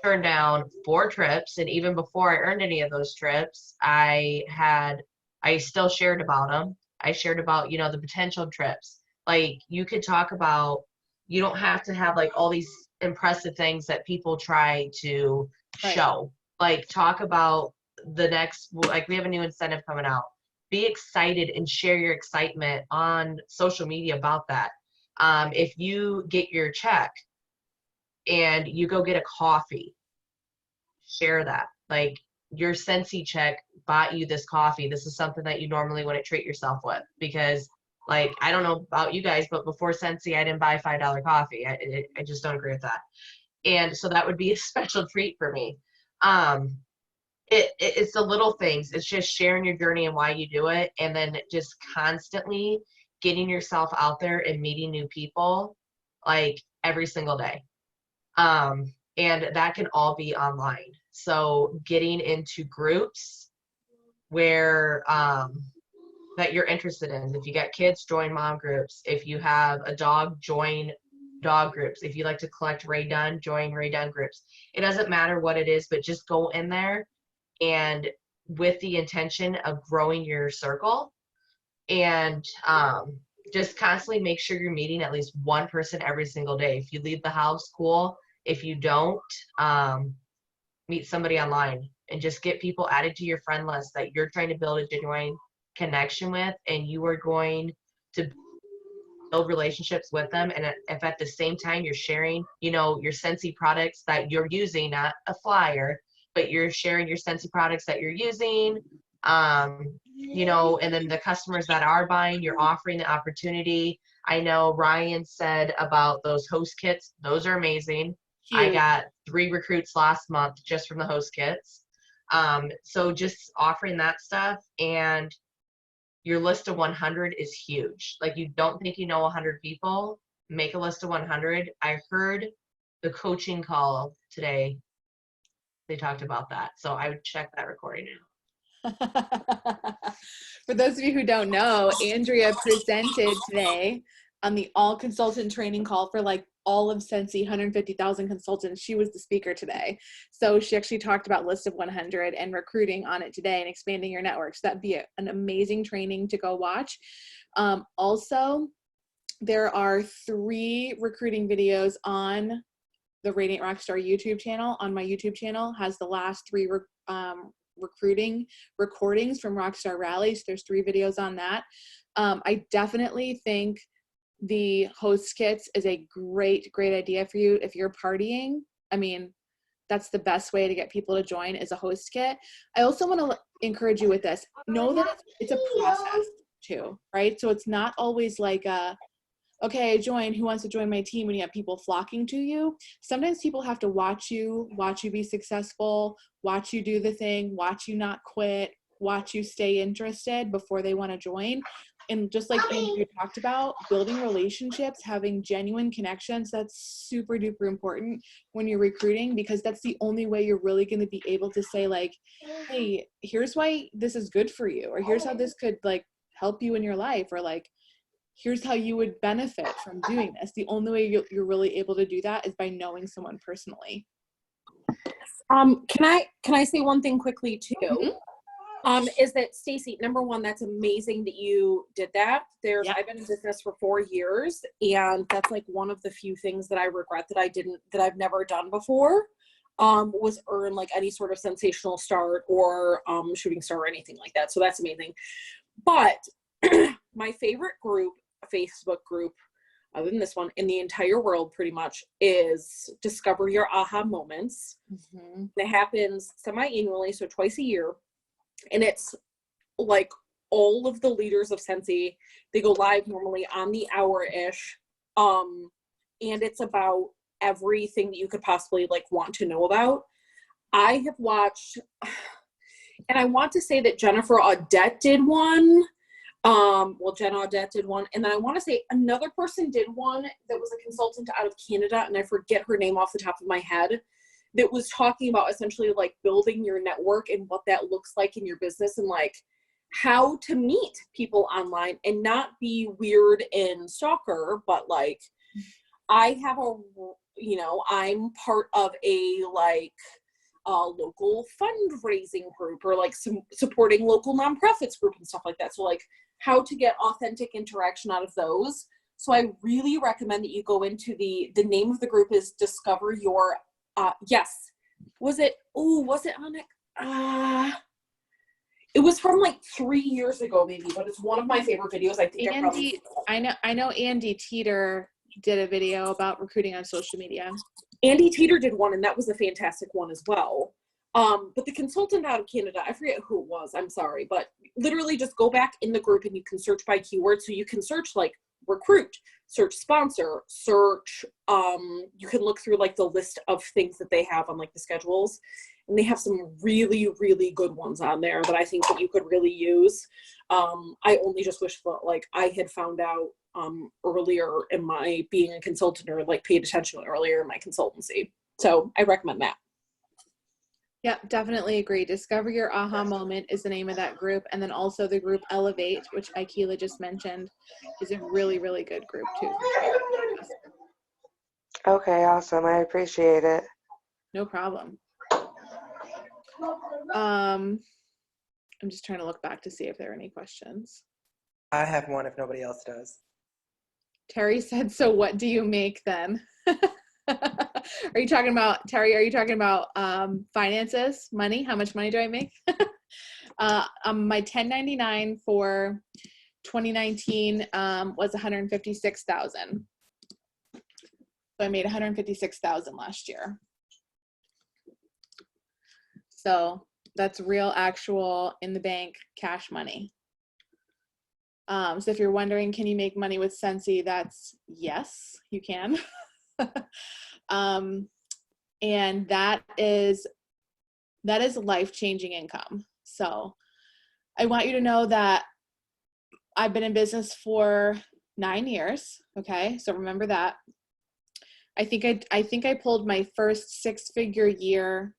turned down 4 trips, and even before I earned any of those trips, I still shared about them. I shared about, the potential trips. Like, you could talk about, you don't have to have like all these impressive things that people try to show. Like, talk about the next, like, we have a new incentive coming out. Be excited and share your excitement on social media about that. If you get your check and you go get a coffee, share that. Like, your Scentsy check bought you this coffee. This is something that you normally wouldn't treat yourself with, because, like, I don't know about you guys, but before Scentsy, I didn't buy $5 coffee. I just don't agree with that. And so that would be a special treat for me. It's the little things. It's just sharing your journey and why you do it, and then just constantly getting yourself out there and meeting new people, like, every single day. And that can all be online. So getting into groups where that you're interested in. If you got kids, join mom groups. If you have a dog, join dog groups. If you like to collect Ray Dunn, join Ray Dunn groups. It doesn't matter what it is, but just go in there, and with the intention of growing your circle, and just constantly make sure you're meeting at least one person every single day. If you leave the house, cool. If you don't, meet somebody online and just get people added to your friend list that you're trying to build a genuine connection with, and you are going to build relationships with them. And if at the same time you're sharing, your Scentsy products that you're using, not a flyer, but you're sharing your Scentsy products that you're using, you know, and then the customers that are buying, you're offering the opportunity. I know Ryan said about those host kits. Those are amazing. I Huge. got 3 recruits last month just from the host kits. So just offering that stuff, and your list of 100 is huge. Like, you don't think you know 100 people, make a list of 100. I heard the coaching call today. They talked about that. So I would check that recording out. For those of you who don't know, Andrea presented today on the all consultant training call for like all of Sensi, 150,000 consultants. She was the speaker today. So she actually talked about list of 100 and recruiting on it today and expanding your network. So that'd be an amazing training to go watch. Also, there are 3 recruiting videos on the Radiant Rockstar YouTube channel. On my YouTube channel has the last 3 recruiting recordings from Rockstar rallies. There's 3 videos on that. I definitely think the host kits is a great idea for you if you're partying. I mean, that's the best way to get people to join, is a host kit. I also want to encourage you with this. Know that it's a process too, right? So it's not always like okay, join, who wants to join my team, when you have people flocking to you. Sometimes people have to watch you be successful, watch you do the thing, watch you not quit, watch you stay interested before they want to join. And just like Andrew talked about, building relationships, having genuine connections, that's super duper important when you're recruiting, because that's the only way you're really going to be able to say like, hey, here's why this is good for you, or here's how this could like help you in your life, or like, here's how you would benefit from doing this. The only way you're really able to do that is by knowing someone personally. Can I say one thing quickly too? Mm-hmm. Is that Stacy, number one, that's amazing that you did that. I've been in business for 4 years, and that's like one of the few things that I regret that I've never done before, was earn like any sort of sensational start or shooting star or anything like that. So that's amazing. But my favorite group, Facebook group, other than this one, in the entire world pretty much, is Discover Your Aha Moments. Mm-hmm. It happens semi-annually, so twice a year. And it's like all of the leaders of Sensi. They go live normally on the hour-ish. And it's about everything that you could possibly like want to know about. I have watched, and I want to say that Jennifer Audette did one. Jenna Audette did one. And then I want to say another person did one that was a consultant out of Canada, and I forget her name off the top of my head, that was talking about essentially like building your network and what that looks like in your business, and like how to meet people online and not be weird and stalker, but like I'm part of a like local fundraising group, or like supporting local nonprofits group and stuff like that. So like how to get authentic interaction out of those. So I really recommend that you go into the name of the group is Discover Your was it on it? It was from like 3 years ago maybe, but it's one of my favorite videos. I think I know Andy Teeter did a video about recruiting on social media. Andy Teeter did one, and that was a fantastic one as well. But the consultant out of Canada, I forget who it was, I'm sorry, but literally just go back in the group and you can search by keyword. So you can search like recruit, search sponsor, search, you can look through like the list of things that they have on like the schedules, and they have some really, really good ones on there that I think that you could really use. I only just wish that like I had found out earlier in my being a consultant, or like paid attention earlier in my consultancy. So I recommend that. Yep, definitely agree. Discover Your Aha Moment is the name of that group. And then also the group Elevate, which Aikila just mentioned, is a really, really good group too. Okay, awesome. I appreciate it. No problem. I'm just trying to look back to see if there are any questions. I have one if nobody else does. Terry said, so what do you make then? Are you talking about, Terry, are you talking about finances, money? How much money do I make? My 1099 for 2019 was $156,000. So I made $156,000 last year. So That's real, actual, in the bank cash money. So if you're wondering, can you make money with Scentsy? That's yes, you can. And that is life-changing income. So I want you to know that I've been in business for 9 years. Okay, so remember that. I think I pulled my first 6-figure year,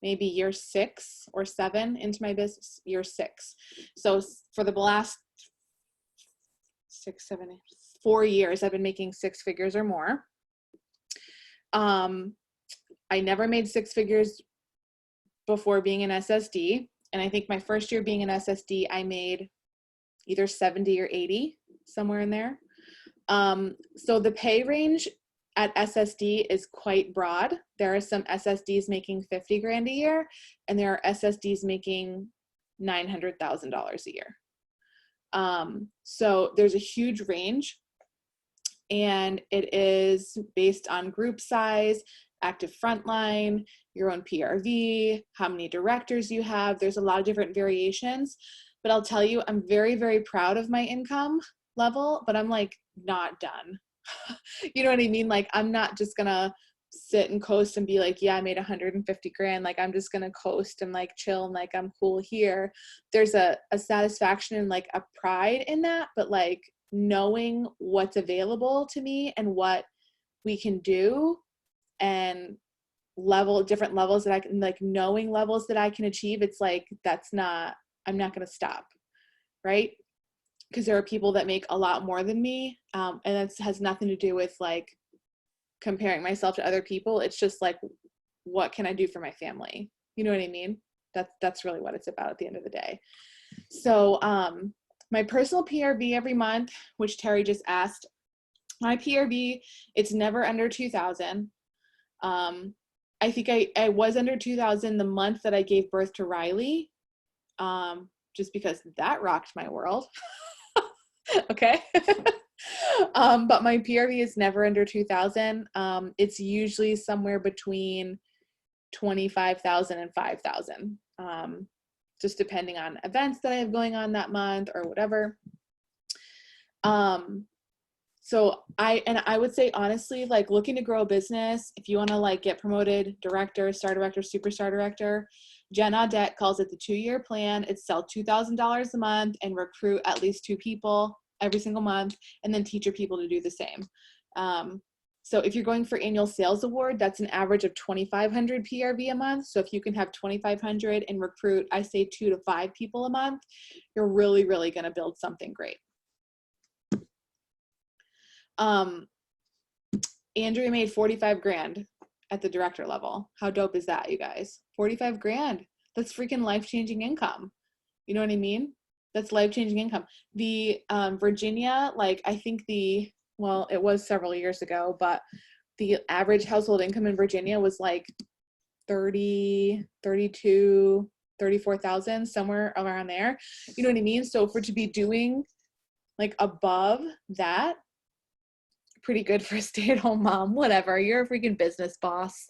maybe year 6 or 7 into my business, year 6. So for the last 4 years, I've been making 6 figures or more. I never made 6 figures before being an SSD. And I think my first year being an SSD, I made either 70 or 80, somewhere in there. So the pay range at SSD is quite broad. There are some SSDs making 50 grand a year, and there are SSDs making $900,000 a year. So there's a huge range, and it is based on group size, active frontline, your own PRV, how many directors you have. There's a lot of different variations, but I'll tell you, I'm very, very proud of my income level, but I'm like not done. You know what I mean? Like, I'm not just gonna sit and coast and be like, yeah, I made 150 grand. Like, I'm just gonna coast and like chill and like I'm cool here. There's a satisfaction and like a pride in that, but like knowing what's available to me and what we can do, and different levels that I can, like knowing levels that I can achieve, it's like, I'm not gonna stop, right? Because there are people that make a lot more than me, and that has nothing to do with like comparing myself to other people. It's just like, what can I do for my family? You know what I mean? That's really what it's about at the end of the day. So my personal PRV every month, which Terry just asked, my PRV, it's never under 2,000. I think I was under 2,000 the month that I gave birth to Riley, just because that rocked my world. Okay. But my PRV is never under 2,000. It's usually somewhere between 25,000 and 5,000, just depending on events that I have going on that month or whatever. So I would say honestly, like looking to grow a business, if you want to like get promoted, director, star director, superstar director, Jen Audette calls it the 2-year plan. It's sell $2,000 a month and recruit at least 2 people every single month, and then teach your people to do the same. So if you're going for annual sales award, that's an average of 2,500 PRV a month. So if you can have 2,500 and recruit, I say 2 to 5 people a month, you're really, really going to build something great. Andrea made 45 grand at the director level. How dope is that, you guys? 45 grand. That's freaking life-changing income. You know what I mean? That's life-changing income. The Virginia, like I think well, it was several years ago, but the average household income in Virginia was like 30, 32, 34,000, somewhere around there. You know what I mean? So for to be doing like above that, pretty good for a stay-at-home mom, whatever. You're a freaking business boss.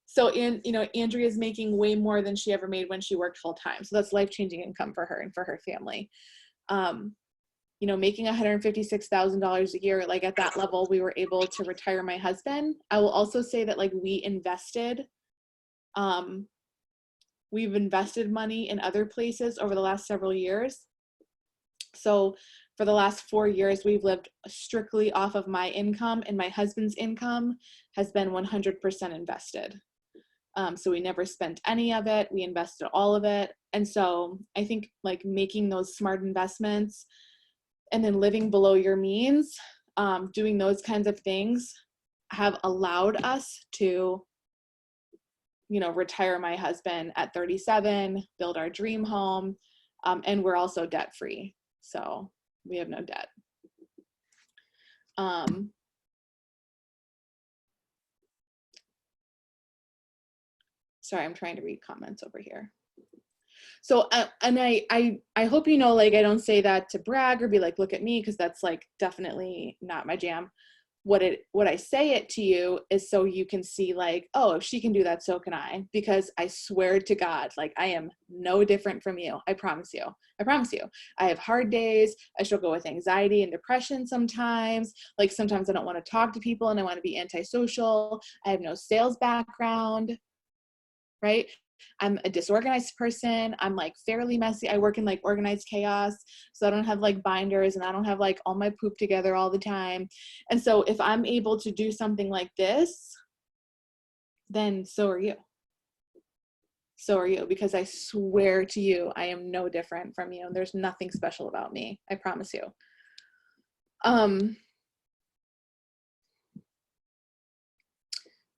So Andrea's making way more than she ever made when she worked full time. So that's life-changing income for her and for her family. Making $156,000 a year, like at that level, we were able to retire my husband. I will also say that like we've invested money in other places over the last several years. So for the last 4 years, we've lived strictly off of my income, and my husband's income has been 100% invested. So we never spent any of it. We invested all of it. And so I think like making those smart investments and then living below your means, doing those kinds of things have allowed us to, retire my husband at 37, build our dream home, and we're also debt free. So we have no debt. Sorry, I'm trying to read comments over here. So, and I hope like I don't say that to brag or be like, look at me, because that's like definitely not my jam. what I say it to you is so you can see like, oh, if she can do that, so can I. Because I swear to God, like I am no different from you. I promise you. I promise you. I have hard days. I struggle with anxiety and depression sometimes. Like sometimes I don't want to talk to people and I want to be antisocial. I have no sales background, right? I'm a disorganized person. I'm like fairly messy. I work in like organized chaos. So I don't have like binders and I don't have like all my poop together all the time. And so if I'm able to do something like this, then so are you. So are you, because I swear to you, I am no different from you. And there's nothing special about me. I promise you.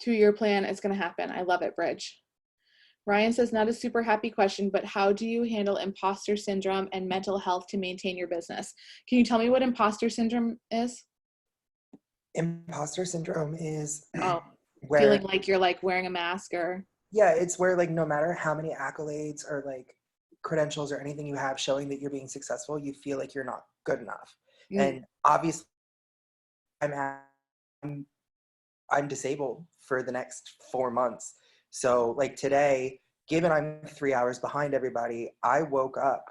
2-year plan is going to happen. I love it, Bridge. Ryan says, not a super happy question, but how do you handle imposter syndrome and mental health to maintain your business? Can you tell me what imposter syndrome is? Imposter syndrome is where feeling like you're like wearing a mask or. Yeah, it's where like no matter how many accolades or like credentials or anything you have showing that you're being successful, you feel like you're not good enough. And obviously I'm disabled for the next 4 months. So like today, given I'm 3 hours behind everybody, I woke up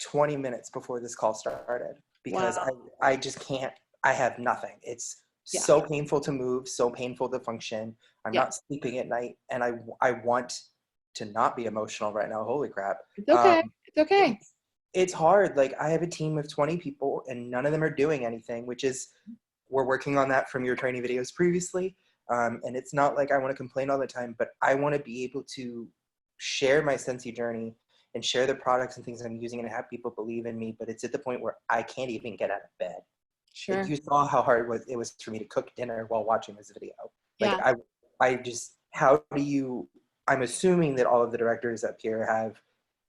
20 minutes before this call started because I just can't, I have nothing. It's so painful to move, so painful to function. I'm not sleeping at night and I want to not be emotional right now. Holy crap. It's okay. It's okay. It's hard. Like I have a team of 20 people and none of them are doing anything, which is, we're working on that from your training videos previously. And it's not like I want to complain all the time, but I want to be able to share my Scentsy journey and share the products and things I'm using and have people believe in me. But it's at the point where I can't even get out of bed. Sure. Like you saw how hard it was for me to cook dinner while watching this video. Like I just, how do you, I'm assuming that all of the directors up here have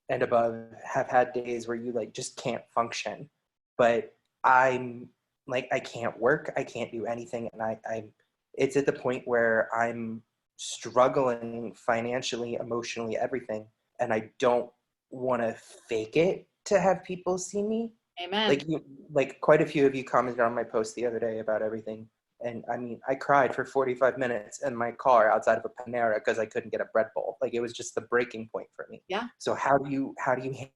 and above have had days where you like just can't function. But I'm like, I can't work, I can't do anything. And it's at the point where I'm struggling financially, emotionally, everything. And I don't want to fake it to have people see me. Amen. Like quite a few of you commented on my post the other day about everything. And I mean, I cried for 45 minutes in my car outside of a Panera because I couldn't get a bread bowl. Like it was just the breaking point for me. Yeah. So how do you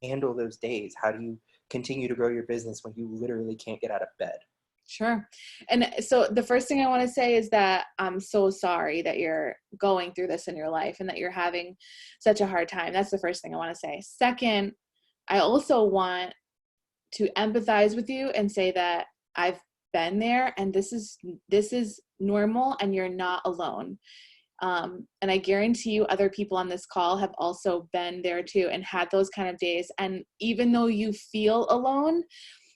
handle those days? How do you continue to grow your business when you literally can't get out of bed? Sure. And so the first thing I want to say is that I'm so sorry that you're going through this in your life and that you're having such a hard time. That's the first thing I want to say. Second, I also want to empathize with you and say that I've been there and this is normal and you're not alone. And I guarantee you other people on this call have also been there too and had those kind of days. And even though you feel alone,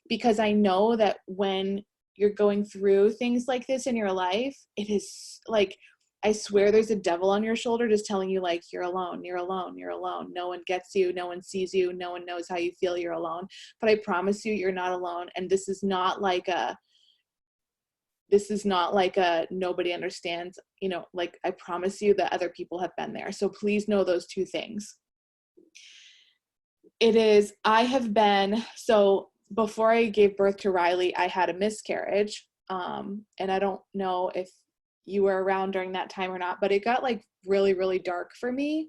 because I know that when you're going through things like this in your life, it is like, I swear there's a devil on your shoulder just telling you like, you're alone, you're alone, you're alone. No one gets you. No one sees you. No one knows how you feel. You're alone. But I promise you, you're not alone. And this is not like a nobody understands, like I promise you that other people have been there. So please know those two things. So before I gave birth to Riley, I had a miscarriage. And I don't know if you were around during that time or not, but it got like really, really dark for me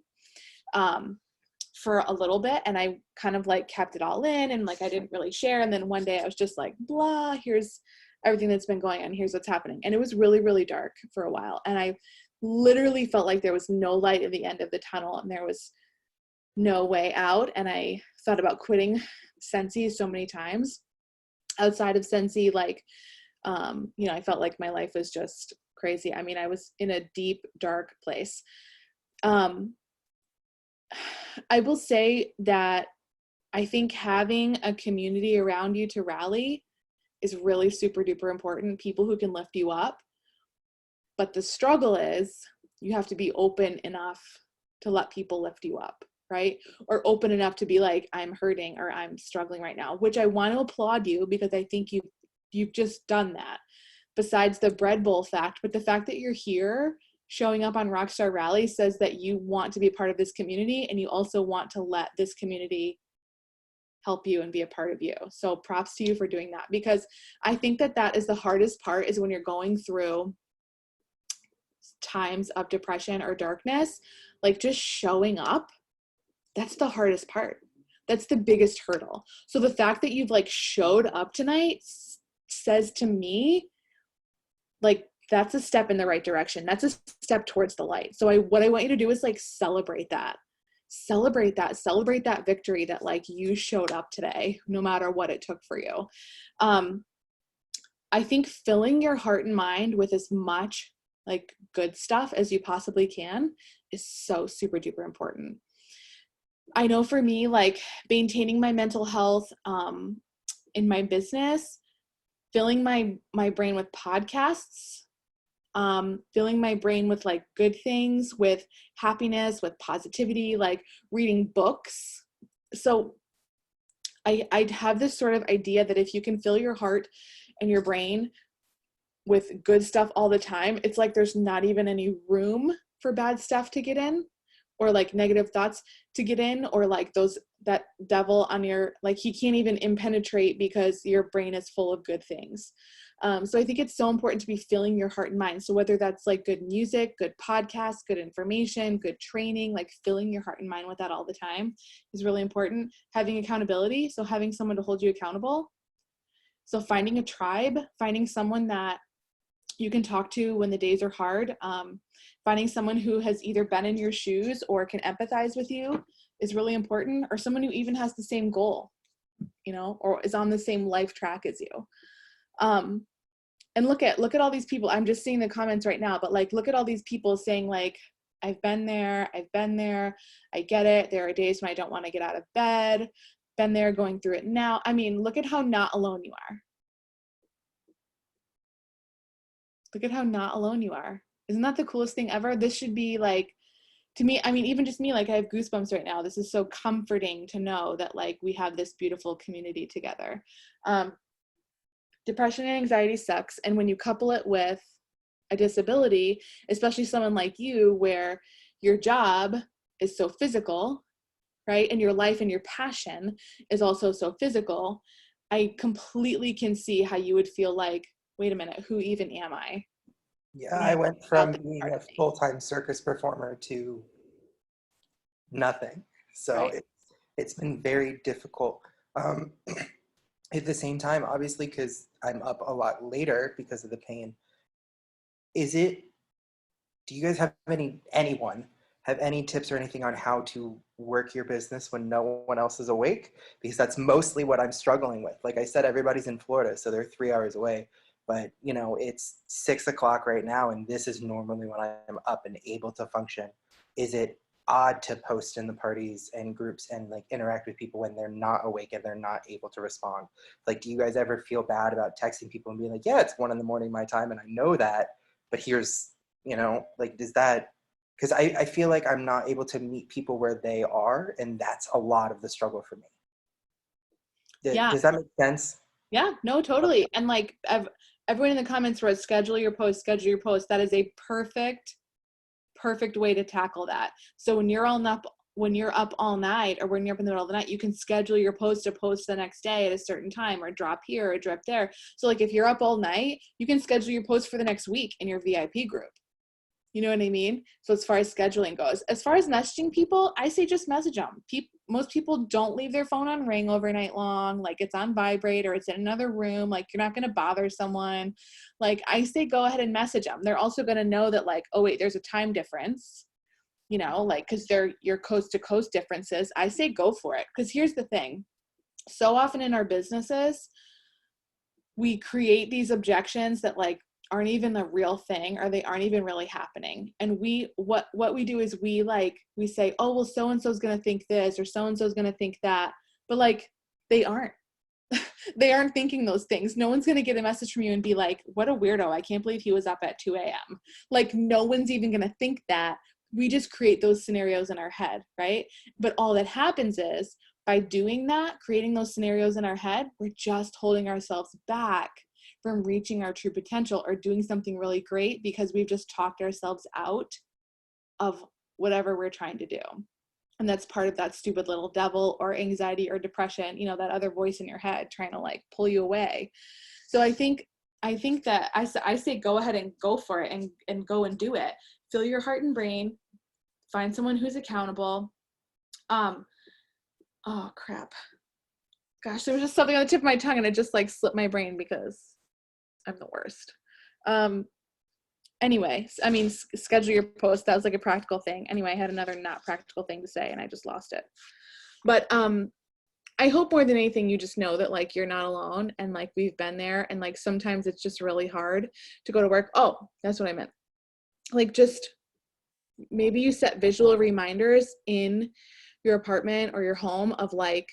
for a little bit. And I kind of like kept it all in and like I didn't really share. And then one day I was just like, blah, here's everything that's been going on. Here's what's happening. And it was really, really dark for a while. And I literally felt like there was no light at the end of the tunnel and there was no way out. And I thought about quitting Scentsy so many times. Outside of Scentsy, like, I felt like my life was just crazy. I mean, I was in a deep, dark place. I will say that I think having a community around you to rally is really super duper important. People who can lift you up. But the struggle is you have to be open enough to let people lift you up, right? Or open enough to be like, I'm hurting or I'm struggling right now, which I want to applaud you because I think you've just done that. Besides the bread bowl fact, but the fact that you're here showing up on RockStar Rally says that you want to be a part of this community and you also want to let this community help you and be a part of you. So props to you for doing that, because I think that that is the hardest part, is when you're going through times of depression or darkness, like just showing up. That's the hardest part. That's the biggest hurdle. So the fact that you've like showed up tonight says to me, like, that's a step in the right direction. That's a step towards the light. So what I want you to do is like celebrate that victory, that like you showed up today, no matter what it took for you. I think filling your heart and mind with as much like good stuff as you possibly can is so super duper important. I know for me, like maintaining my mental health in my business, filling my brain with podcasts, filling my brain with like good things, with happiness, with positivity, like reading books. So I have this sort of idea that if you can fill your heart and your brain with good stuff all the time, it's like there's not even any room for bad stuff to get in, or like negative thoughts to get in, or like that devil on your, like he can't even impenetrate because your brain is full of good things. So I think it's so important to be filling your heart and mind. So whether that's like good music, good podcasts, good information, good training, like filling your heart and mind with that all the time is really important. Having accountability, so having someone to hold you accountable. So finding a tribe, finding someone that you can talk to when the days are hard, finding someone who has either been in your shoes or can empathize with you is really important, or someone who even has the same goal, you know, or is on the same life track as you. And look at all these people. I'm just seeing the comments right now, but like, look at all these people saying like, I've been there, I get it. There are days when I don't want to get out of bed, been there, going through it now. I mean, look at how not alone you are. Look at how not alone you are. Isn't that the coolest thing ever? This should be like, to me, I mean, even just me, like I have goosebumps right now. This is so comforting to know that like we have this beautiful community together. Depression and anxiety sucks. And when you couple it with a disability, especially someone like you, where your job is so physical, right? And your life and your passion is also so physical, I completely can see how you would feel like, wait a minute, who even am I? Yeah, I went from being a full-time circus performer to nothing. So Right. it's been very difficult. At the same time, obviously, because I'm up a lot later because of the pain, do you guys have anyone have any tips or anything on how to work your business when no one else is awake? Because that's mostly what I'm struggling with. Like I said, everybody's in Florida, so they're 3 hours away. But, you know, it's 6 o'clock right now, and this is normally when I'm up and able to function. Is it odd to post in the parties and groups and like interact with people when they're not awake and they're not able to respond? Like, do you guys ever feel bad about texting people and being like, yeah, it's 1 a.m. my time, and I know that, but here's, you know, like, does that, because I feel like I'm not able to meet people where they are, and that's a lot of the struggle for me. Yeah. Does that make sense? Yeah, no, totally. And like everyone in the comments wrote, schedule your post. That is a perfect way to tackle that. So when you're up all night, or when you're up in the middle of the night, you can schedule your post to post the next day at a certain time, or drop here or drop there. So like if you're up all night, you can schedule your post for the next week in your VIP group. You know what I mean? So as far as scheduling goes, as far as messaging people, I say just message them. Most people don't leave their phone on ring overnight long. Like it's on vibrate, or it's in another room. Like you're not going to bother someone. Like I say, go ahead and message them. They're also going to know that like, oh wait, there's a time difference, you know, like, cause they're your coast to coast differences. I say, go for it. Cause here's the thing. So often in our businesses, we create these objections that like aren't even the real thing, or they aren't even really happening. And what we do is we say, oh, well, so-and-so's going to think this, or so-and-so's going to think that, but like, they aren't. They aren't thinking those things. No one's going to get a message from you and be like, what a weirdo. I can't believe he was up at 2 a.m. Like no one's even going to think that. We just create those scenarios in our head, right? But all that happens is by doing that, creating those scenarios in our head, we're just holding ourselves back from reaching our true potential or doing something really great, because we've just talked ourselves out of whatever we're trying to do. And that's part of that stupid little devil or anxiety or depression, you know, that other voice in your head trying to like pull you away. So I think that I say go ahead and go for it and go and do it. Fill your heart and brain, find someone who's accountable. Oh crap. Gosh, there was just something on the tip of my tongue and it just like slipped my brain because I'm the worst. Anyway, I mean, schedule your post. That was like a practical thing. Anyway, I had another not practical thing to say and I just lost it. But I hope more than anything you just know that like you're not alone and like we've been there and like sometimes it's just really hard to go to work. Oh, that's what I meant. Like just maybe you set visual reminders in your apartment or your home of like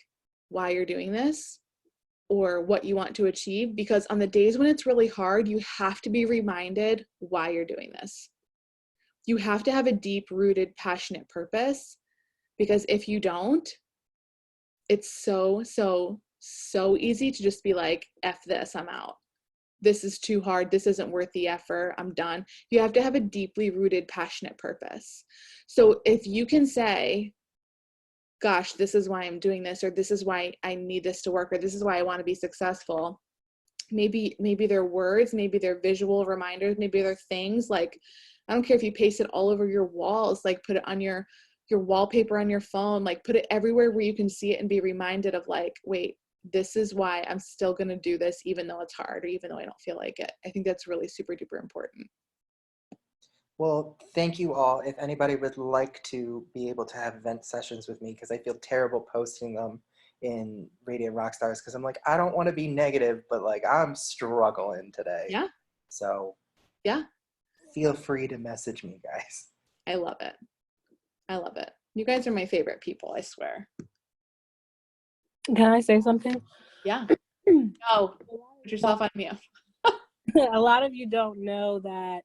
why you're doing this or what you want to achieve, because on the days when it's really hard, you have to be reminded why you're doing this. You have to have a deep-rooted, passionate purpose, because if you don't, it's so easy to just be like, F this, I'm out. This is too hard. This isn't worth the effort. I'm done. You have to have a deeply rooted, passionate purpose. So if you can say, gosh, this is why I'm doing this, or this is why I need this to work, or this is why I want to be successful. Maybe they're words, maybe they're visual reminders, maybe they're things like, I don't care if you paste it all over your walls, like put it on your wallpaper on your phone, like put it everywhere where you can see it and be reminded of like, wait, this is why I'm still going to do this, even though it's hard, or even though I don't feel like it. I think that's really super duper important. Well, thank you all. If anybody would like to be able to have vent sessions with me, because I feel terrible posting them in Radiant Rockstars, because I'm like, I don't want to be negative, but like I'm struggling today. Yeah. So yeah, feel free to message me, guys. I love it. I love it. You guys are my favorite people, I swear. Can I say something? Yeah. Oh, put yourself on mute. A lot of you don't know that.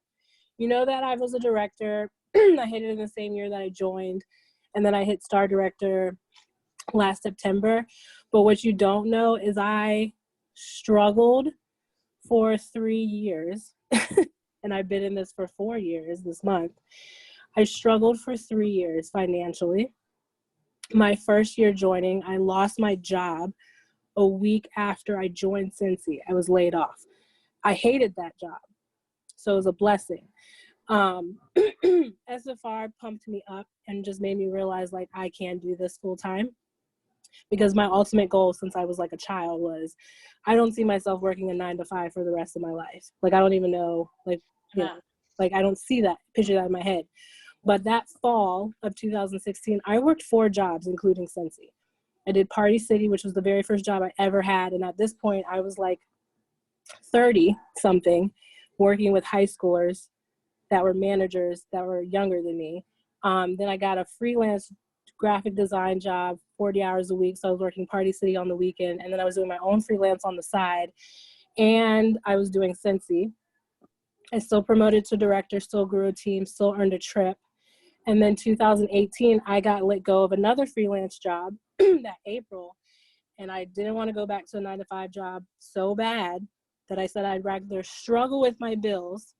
You know that I was a director. I hit it in the same year that I joined. And then I hit star director last September. But what you don't know is I struggled for 3 years. And I've been in this for 4 years this month. I struggled for 3 years financially. My first year joining, I lost my job a week after I joined Cincy. I was laid off. I hated that job. So it was a blessing. SFR pumped me up and just made me realize like I can do this full time, because my ultimate goal since I was like a child was I don't see myself working a 9-to-5 for the rest of my life. Like I don't even know, like, you know, like I don't see that, picture that in my head. But that fall of 2016, I worked 4 jobs, including Cincy. I did Party City, which was the very first job I ever had. And at this point I was like 30 something, working with high schoolers that were managers that were younger than me. Then I got a freelance graphic design job, 40 hours a week. So I was working Party City on the weekend. And then I was doing my own freelance on the side. And I was doing Cincy. I still promoted to director, still grew a team, still earned a trip. And then 2018, I got let go of another freelance job that April. And I didn't want to go back to a 9-to-5 job so bad that I said I'd rather struggle with my bills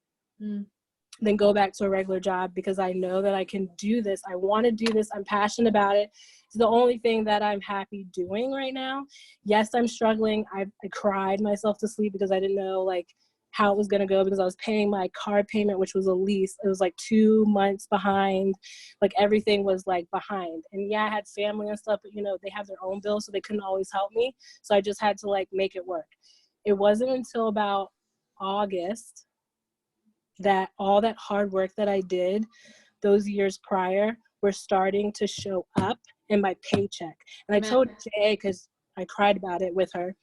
than go back to a regular job, because I know that I can do this. I want to do this. I'm passionate about it. It's the only thing that I'm happy doing right now. Yes, I'm struggling. I cried myself to sleep because I didn't know like how it was going to go, because I was paying my car payment, which was a lease. It was like 2 months behind. Like everything was like behind. And yeah, I had family and stuff, but you know, they have their own bills, so they couldn't always help me. So I just had to like make it work. It wasn't until about August that all that hard work that I did those years prior were starting to show up in my paycheck. And I told Jay, because I cried about it with her,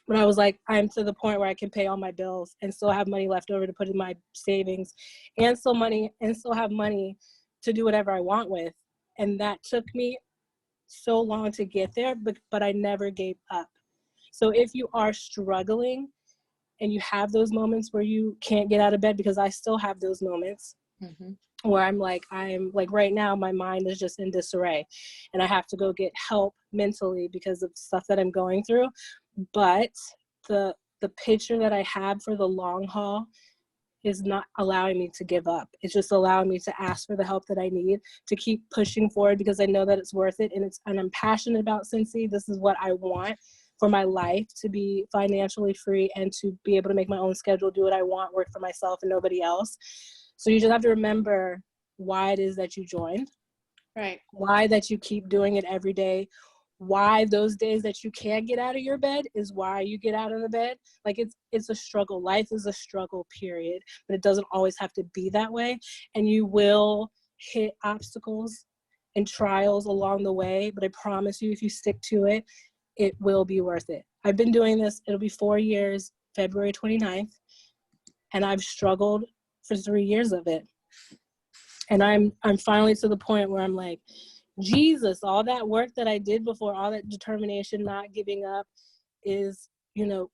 but I was like, I'm to the point where I can pay all my bills and still have money left over to put in my savings, and still have money to do whatever I want with. And that took me so long to get there, but I never gave up. So if you are struggling and you have those moments where you can't get out of bed, because I still have those moments where I'm like right now, my mind is just in disarray and I have to go get help mentally because of stuff that I'm going through. But the picture that I have for the long haul is not allowing me to give up. It's just allowing me to ask for the help that I need to keep pushing forward, because I know that it's worth it, and I'm passionate about Cincy. This is what I want for my life, to be financially free and to be able to make my own schedule, do what I want, work for myself and nobody else. So you just have to remember why it is that you joined, Right. why that you keep doing it every day, why those days that you can't get out of your bed is why you get out of the bed. Like it's a struggle. Life is a struggle, period, but it doesn't always have to be that way. And you will hit obstacles and trials along the way, but I promise you, if you stick to it, it will be worth it. I've been doing this, it'll be 4 years, February 29th, and I've struggled for 3 years of it. And I'm finally to the point where I'm like, Jesus, all that work that I did before, all that determination, not giving up, is,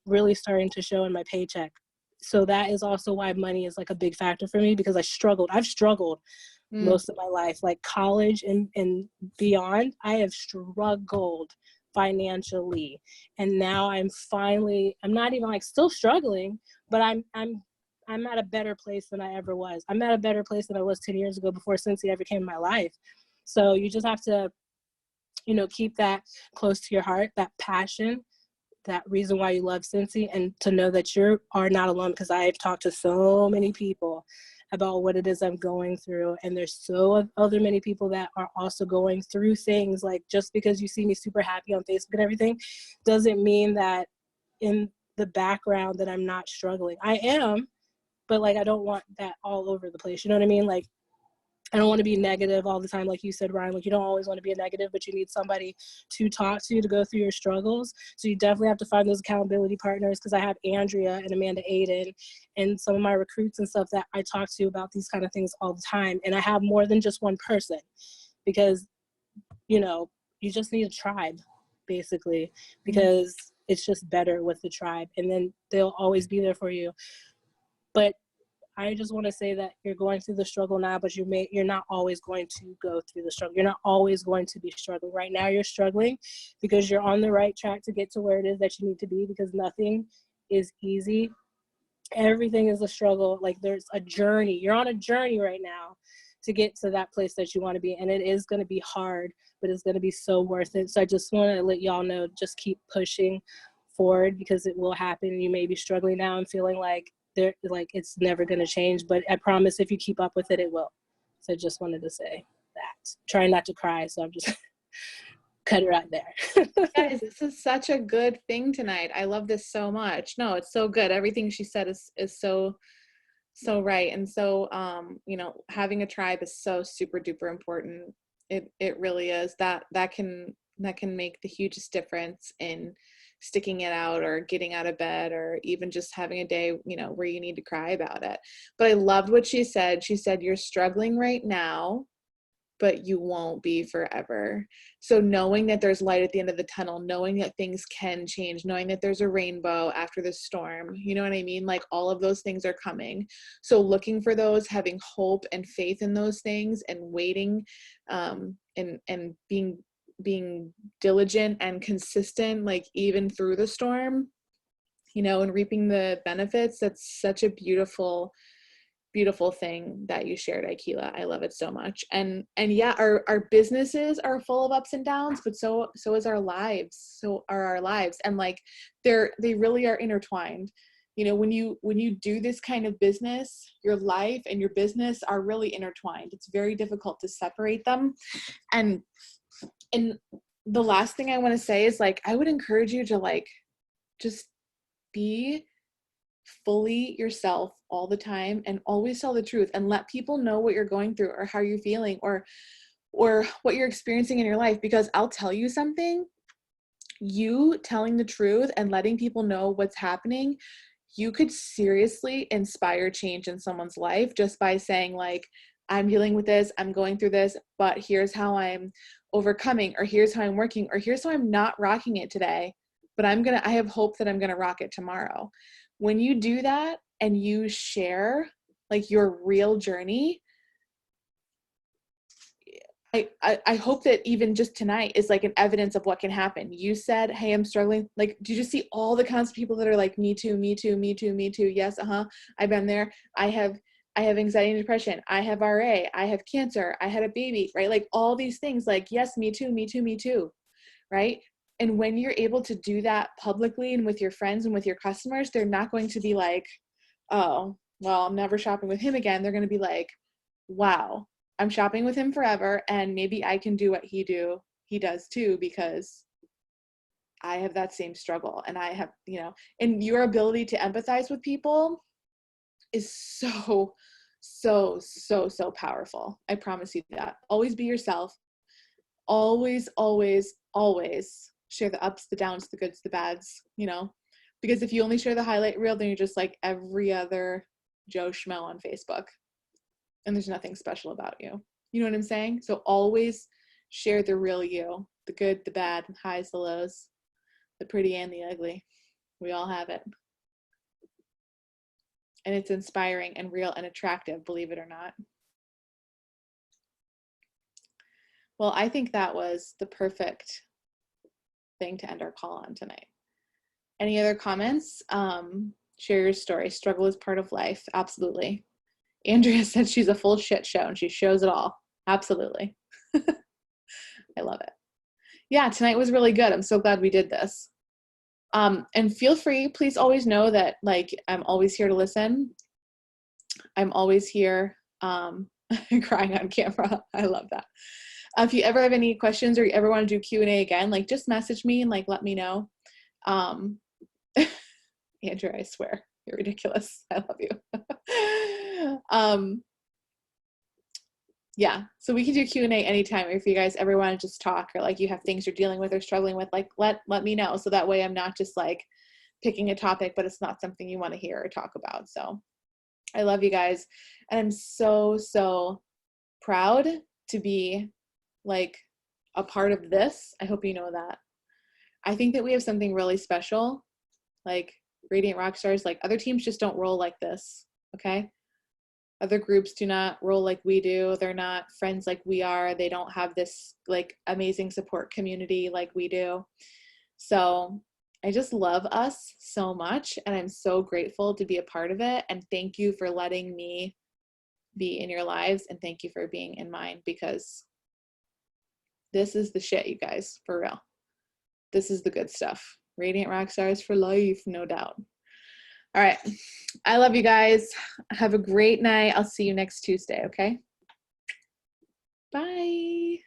really starting to show in my paycheck. So that is also why money is like a big factor for me, because I've struggled most of my life, like college and beyond. I have struggled financially, and now I'm not even like still struggling, but I'm at a better place than I ever was. I'm at a better place than I was 10 years ago, before Cincy ever came in my life. So you just have to, keep that close to your heart, that passion, that reason why you love Cincy, and to know that you are not alone, because I've talked to so many people about what it is I'm going through, and there's so other many people that are also going through things. Like, just because you see me super happy on Facebook and everything doesn't mean that in the background that I'm not struggling. I am, but like I don't want that all over the place. You know what I mean? Like, I don't want to be negative all the time. Like you said, Ryan, like you don't always want to be a negative, but you need somebody to talk to go through your struggles. So you definitely have to find those accountability partners, because I have Andrea and Amanda Aiden and some of my recruits and stuff that I talk to about these kind of things all the time. And I have more than just one person, because, you just need a tribe, basically, because it's just better with the tribe, and then they'll always be there for you. But I just want to say that you're going through the struggle now, but you're not always going to go through the struggle. You're not always going to be struggling. Right now you're struggling because you're on the right track to get to where it is that you need to be, because nothing is easy. Everything is a struggle. Like, there's a journey. You're on a journey right now to get to that place that you want to be. And it is going to be hard, but it's going to be so worth it. So I just want to let y'all know, just keep pushing forward, because it will happen. You may be struggling now and feeling like it's never going to change, but I promise if you keep up with it, it will. So I just wanted to say that. Trying not to cry, so I'm just cut it right there. Guys, this is such a good thing tonight. I love this so much. No, it's so good. Everything she said is so right. And so having a tribe is so super duper important. It really is. That can make the hugest difference in sticking it out, or getting out of bed, or even just having a day, where you need to cry about it. But I loved what she said. She said, you're struggling right now, but you won't be forever. So knowing that there's light at the end of the tunnel, knowing that things can change, knowing that there's a rainbow after the storm, you know what I mean? Like, all of those things are coming. So looking for those, having hope and faith in those things, and waiting, and being diligent and consistent, like even through the storm, and reaping the benefits. That's such a beautiful thing that you shared, Aikila. I love it so much. And yeah, our businesses are full of ups and downs, but so is our lives. So are our lives. And like, they really are intertwined. When you do this kind of business, your life and your business are really intertwined. It's very difficult to separate them. And the last thing I want to say is, like, I would encourage you to, like, just be fully yourself all the time, and always tell the truth, and let people know what you're going through, or how you're feeling, or what you're experiencing in your life. Because I'll tell you something, you telling the truth and letting people know what's happening, you could seriously inspire change in someone's life, just by saying, like, I'm dealing with this, I'm going through this, but here's how I'm overcoming, or here's how I'm working, or here's how I'm not rocking it today, but I have hope that I'm going to rock it tomorrow. When you do that and you share, like, your real journey, I hope that even just tonight is like an evidence of what can happen. You said, hey, I'm struggling. Like, do you just see all the kinds of people that are like, me too, me too, me too, me too. Yes, I've been there. I have anxiety and depression. I have RA. I have cancer. I had a baby, right? Like all these things, like, yes, me too, me too, me too, right? And when you're able to do that publicly and with your friends and with your customers, they're not going to be like, oh, well, I'm never shopping with him again. They're going to be like, wow, I'm shopping with him forever, and maybe I can do what he does too, because I have that same struggle, and I have, and your ability to empathize with people is so, so, so, so powerful. I promise you that. Always be yourself. Always, always, always share the ups, the downs, the goods, the bads, because if you only share the highlight reel, then you're just like every other Joe Schmo on Facebook. And there's nothing special about you. You know what I'm saying? So always share the real you, the good, the bad, the highs, the lows, the pretty and the ugly. We all have it. And it's inspiring and real and attractive, believe it or not. Well, I think that was the perfect thing to end our call on tonight. Any other comments? Share your story. Struggle is part of life. Absolutely. Andrea said she's a full shit show and she shows it all. Absolutely. I love it. Yeah, tonight was really good. I'm so glad we did this. And feel free, please always know that like I'm always here to listen. I'm always here crying on camera. I love that. If you ever have any questions or you ever want to do Q&A again, like just message me and like let me know. Andrew, I swear, you're ridiculous. I love you. Yeah, so we can do Q&A anytime. If you guys ever want to just talk, or like you have things you're dealing with or struggling with, like let me know, so that way I'm not just like picking a topic but it's not something you want to hear or talk about. So I love you guys, and I'm so, so proud to be like a part of this. I hope you know that. I think that we have something really special, like Radiant Rockstars. Like other teams just don't roll like this, okay? Other groups do not roll like we do. They're not friends like we are. They don't have this like amazing support community like we do. So I just love us so much, and I'm so grateful to be a part of it. And thank you for letting me be in your lives, and thank you for being in mine, because this is the shit, you guys, for real. This is the good stuff. Radiant Rockstars for life, no doubt. All right. I love you guys. Have a great night. I'll see you next Tuesday, okay? Bye.